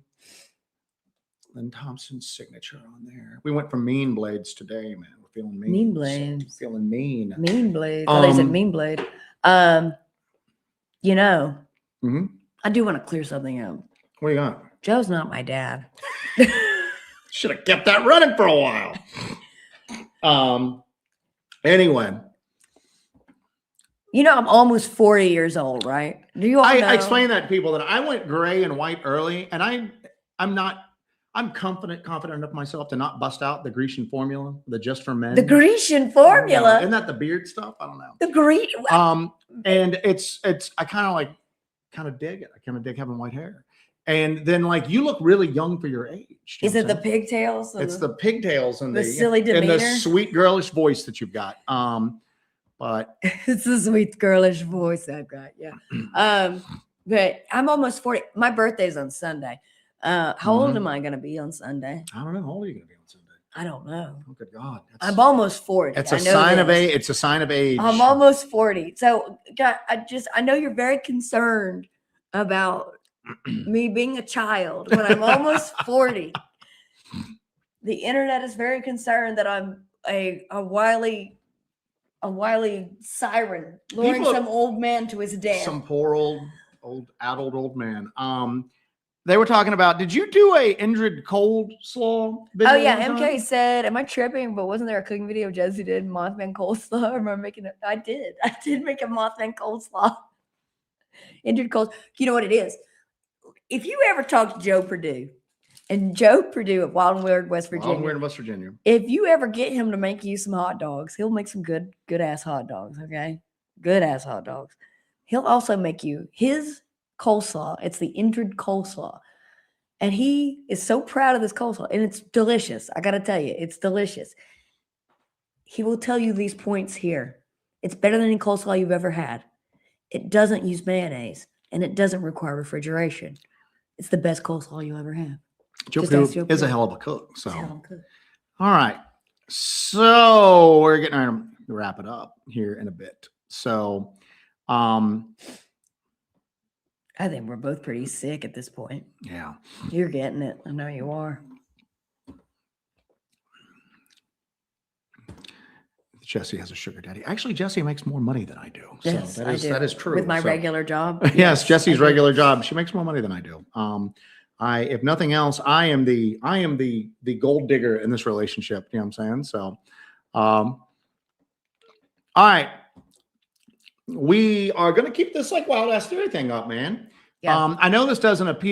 Lynn Thompson's signature on there. We went from mean blades today, man. We're feeling mean. Mean blades. Feeling mean. Mean blades. Oh, they said mean blade. I do want to clear something up. What do you got? Joe's not my dad. Should have kept that running for a while. Anyway. I'm almost 40 years old, right? Do you all know? I explain that to people that I went gray and white early, and I'm confident enough myself to not bust out the Grecian formula, the just for men. The Grecian formula. Isn't that the beard stuff? I don't know. The Grecian. And it's I kind of dig it. I kind of dig having white hair. And then like you look really young for your age. Is it the pigtails? It's the pigtails and the silly demeanor and the sweet girlish voice that you've got. But it's a sweet girlish voice I've got. Yeah. But I'm almost 40. My birthday's on Sunday. How old am I going to be on Sunday? I don't know. How old are you going to be on Sunday? I don't know. Oh, good God. I'm almost 40. It's a sign of age. It's a sign of age. I'm almost 40. So God, I know you're very concerned about me being a child, but I'm almost 40. The internet is very concerned that I'm a wily siren luring some old man to his death. Some poor adult old man. They were talking about, did you do a Indrid coleslaw video? Oh yeah, MK said, am I tripping? But wasn't there a cooking video Jesse did, Mothman coleslaw? I remember making it. I did make a Mothman coleslaw. Indrid coleslaw. You know what it is? If you ever talk to Joe Perdue, and Joe Perdue of Wild and Weird, West Virginia. If you ever get him to make you some hot dogs, he'll make some good ass hot dogs, okay? Good ass hot dogs. He'll also make you his coleslaw. It's the Indrid coleslaw. And he is so proud of this coleslaw, and it's delicious. I got to tell you, it's delicious. He will tell you these points here. It's better than any coleslaw you've ever had. It doesn't use mayonnaise, and it doesn't require refrigeration. It's the best coleslaw you'll ever have. Joe Pugh is a hell of a cook. So, hell of a cook. All right. So we're getting ready to wrap it up here in a bit. So, I think we're both pretty sick at this point. Yeah. You're getting it. I know you are. Jesse has a sugar daddy. Actually, Jesse makes more money than I do. Yes, so I do. That is true. With my regular job. Yes, Jesse's regular job. She makes more money than I do. If nothing else, I am the gold digger in this relationship. You know what I'm saying? So, all right. We are going to keep this like wild ass theory thing up, man. Yeah. I know this doesn't have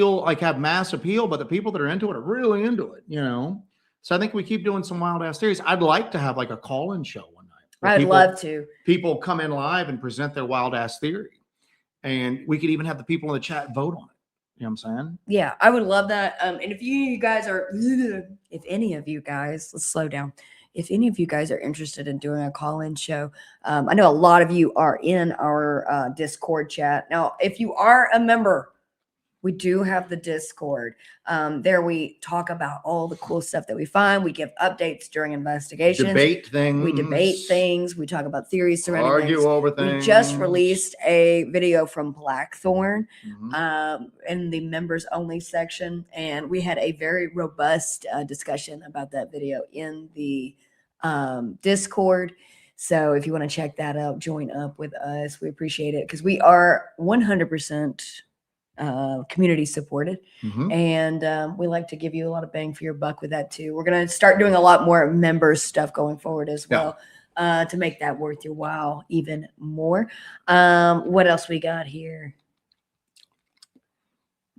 mass appeal, but the people that are into it are really into it, you know? So I think we keep doing some wild ass theories. I'd like to have like a call-in show one night. I'd love to. People come in live and present their wild ass theory. And we could even have the people in the chat vote on it. You know what I'm saying? if I would love that. And if any of you guys, let's slow down. If any of you guys are interested in doing a call-in show, I know a lot of you are in our Discord chat. Now, if you are a member, we do have the Discord. There we talk about all the cool stuff that we find. We give updates during investigations. Debate things. We debate things. We talk about theories surrounding Argue things. over things. We just released a video from Blackthorn Mm-hmm. in the members only section. And we had a very robust discussion about that video in the Discord. So if you want to check that out, join up with us. We appreciate it because we are 100% community supported. Mm-hmm. And we like to give you a lot of bang for your buck with that too. We're going to start doing a lot more members stuff going forward as well. To make that worth your while even more. What else we got here?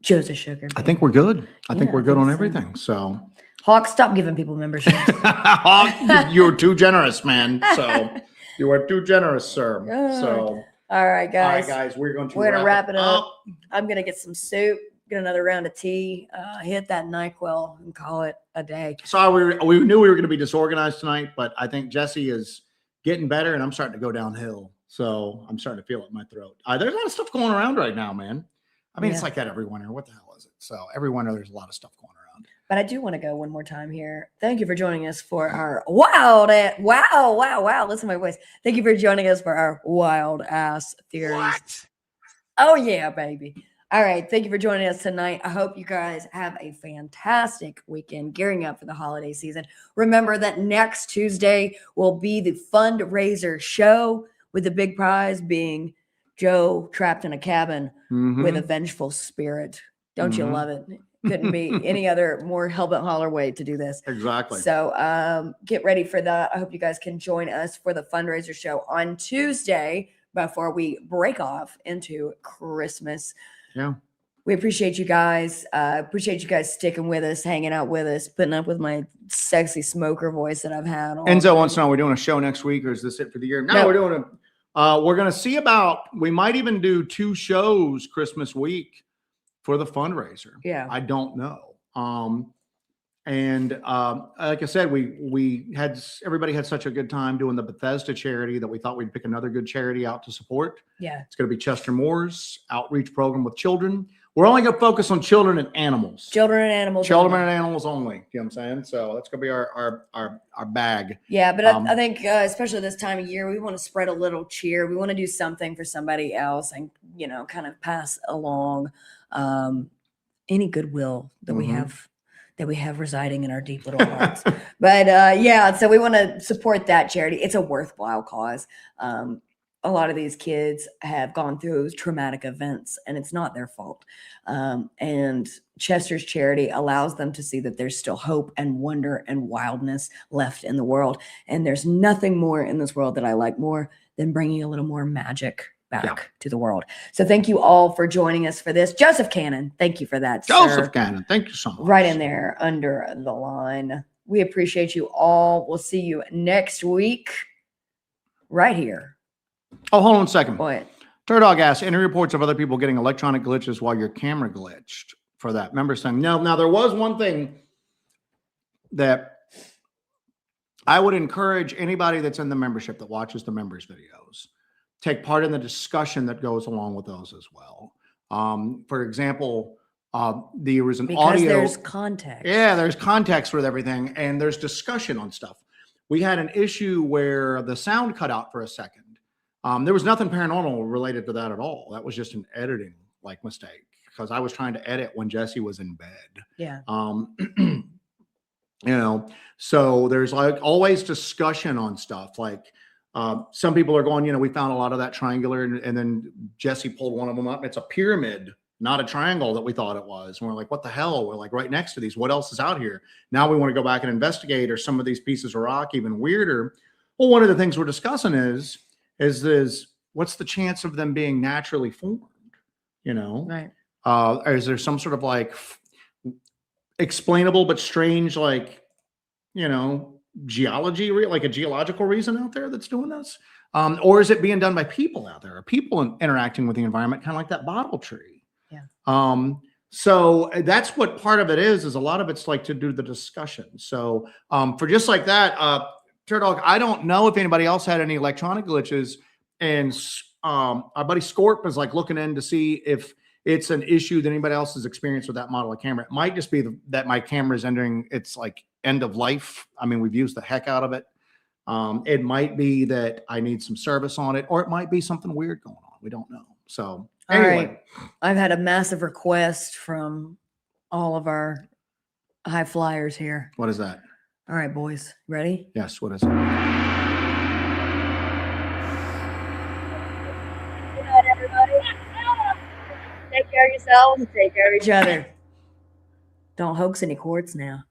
Joseph Sugar. I think we're good. I think we're good on everything. So Hawk, stop giving people memberships. Hawk, you're too generous, man. So you are too generous, sir. So all right, guys. We're going to wrap it up. I'm gonna get some soup, get another round of tea, hit that NyQuil, and call it a day. So we knew we were going to be disorganized tonight, but I think Jesse is getting better, and I'm starting to go downhill. So I'm starting to feel it in my throat. There's a lot of stuff going around right now, man. I mean, it's like that every winter. What the hell is it? So every winter, there's a lot of stuff going around. But I do want to go one more time here. Thank you for joining us for our wow. Listen to my voice. Thank you for joining us for our wild ass theories. What? Oh yeah, baby. All right. Thank you for joining us tonight. I hope you guys have a fantastic weekend gearing up for the holiday season. Remember that next Tuesday will be the fundraiser show with the big prize being Joe trapped in a cabin with a vengeful spirit. Don't you love it? Couldn't be any other more Hellbent holler way to do this. Exactly. So get ready for that. I hope you guys can join us for the fundraiser show on Tuesday before we break off into Christmas. Yeah. We appreciate you guys. Appreciate you guys sticking with us, hanging out with us, putting up with my sexy smoker voice that I've had. Enzo wants to know, we're doing a show next week, or is this it for the year? No. We're doing we're going to see we might even do 2 shows Christmas week for the fundraiser. Yeah. I don't know. Like I said, everybody had such a good time doing the Bethesda charity that we thought we'd pick another good charity out to support. Yeah. It's going to be Chester Moore's outreach program with children. We're only going to focus on children and animals. Children and animals. Children and animals only. You know what I'm saying? So that's going to be our bag. Yeah, but I think especially this time of year, we want to spread a little cheer. We want to do something for somebody else and, kind of pass along any goodwill that we have residing in our deep little hearts. But so we want to support that charity. It's a worthwhile cause. A lot of these kids have gone through traumatic events and it's not their fault. And Chester's charity allows them to see that there's still hope and wonder and wildness left in the world. And there's nothing more in this world that I like more than bringing a little more magic back to the world. So thank you all for joining us for this. Joseph Cannon, thank you for that, Joseph Cannon, thank you so much. Right in there under the line. We appreciate you all. We'll see you next week right here. Oh, hold on a second. What? Turdog asks, any reports of other people getting electronic glitches while your camera glitched? for that members thing. Now there was one thing that I would encourage anybody that's in the membership that watches the members videos, take part in the discussion that goes along with those as well. For example, there was an audio. There's context. Yeah, there's context with everything, and there's discussion on stuff. We had an issue where the sound cut out for a second. There was nothing paranormal related to that at all. That was just an editing mistake, because I was trying to edit when Jesse was in bed. Yeah. So there's always discussion on stuff. Some people are going, we found a lot of that triangular, and then Jesse pulled one of them up. And it's a pyramid, not a triangle that we thought it was. And we're like, what the hell? We're right next to these. What else is out here? Now we want to go back and investigate. Or some of these pieces of rock even weirder? Well, one of the things we're discussing is what's the chance of them being naturally formed? Right. Is there some sort of explainable but strange, geology, like a geological reason out there that's doing this? Or is it being done by people out there? Are people interacting with the environment, kind of like that bottle tree? Yeah. So that's what part of it is a lot of it's to do the discussion. So for just like that, Turdog, I don't know if anybody else had any electronic glitches, and our buddy Scorp is looking in to see if it's an issue that anybody else has experienced with that model of camera. It might just be that my camera is entering its end of life. I mean, we've used the heck out of it. It might be that I need some service on it, or it might be something weird going on. We don't know. So anyway. All right. I've had a massive request from all of our high flyers here. What is that? All right, boys. Ready? Yes. What is it? Good night, everybody. Take care of yourselves and take care of Each other. Don't hoax any quartz now.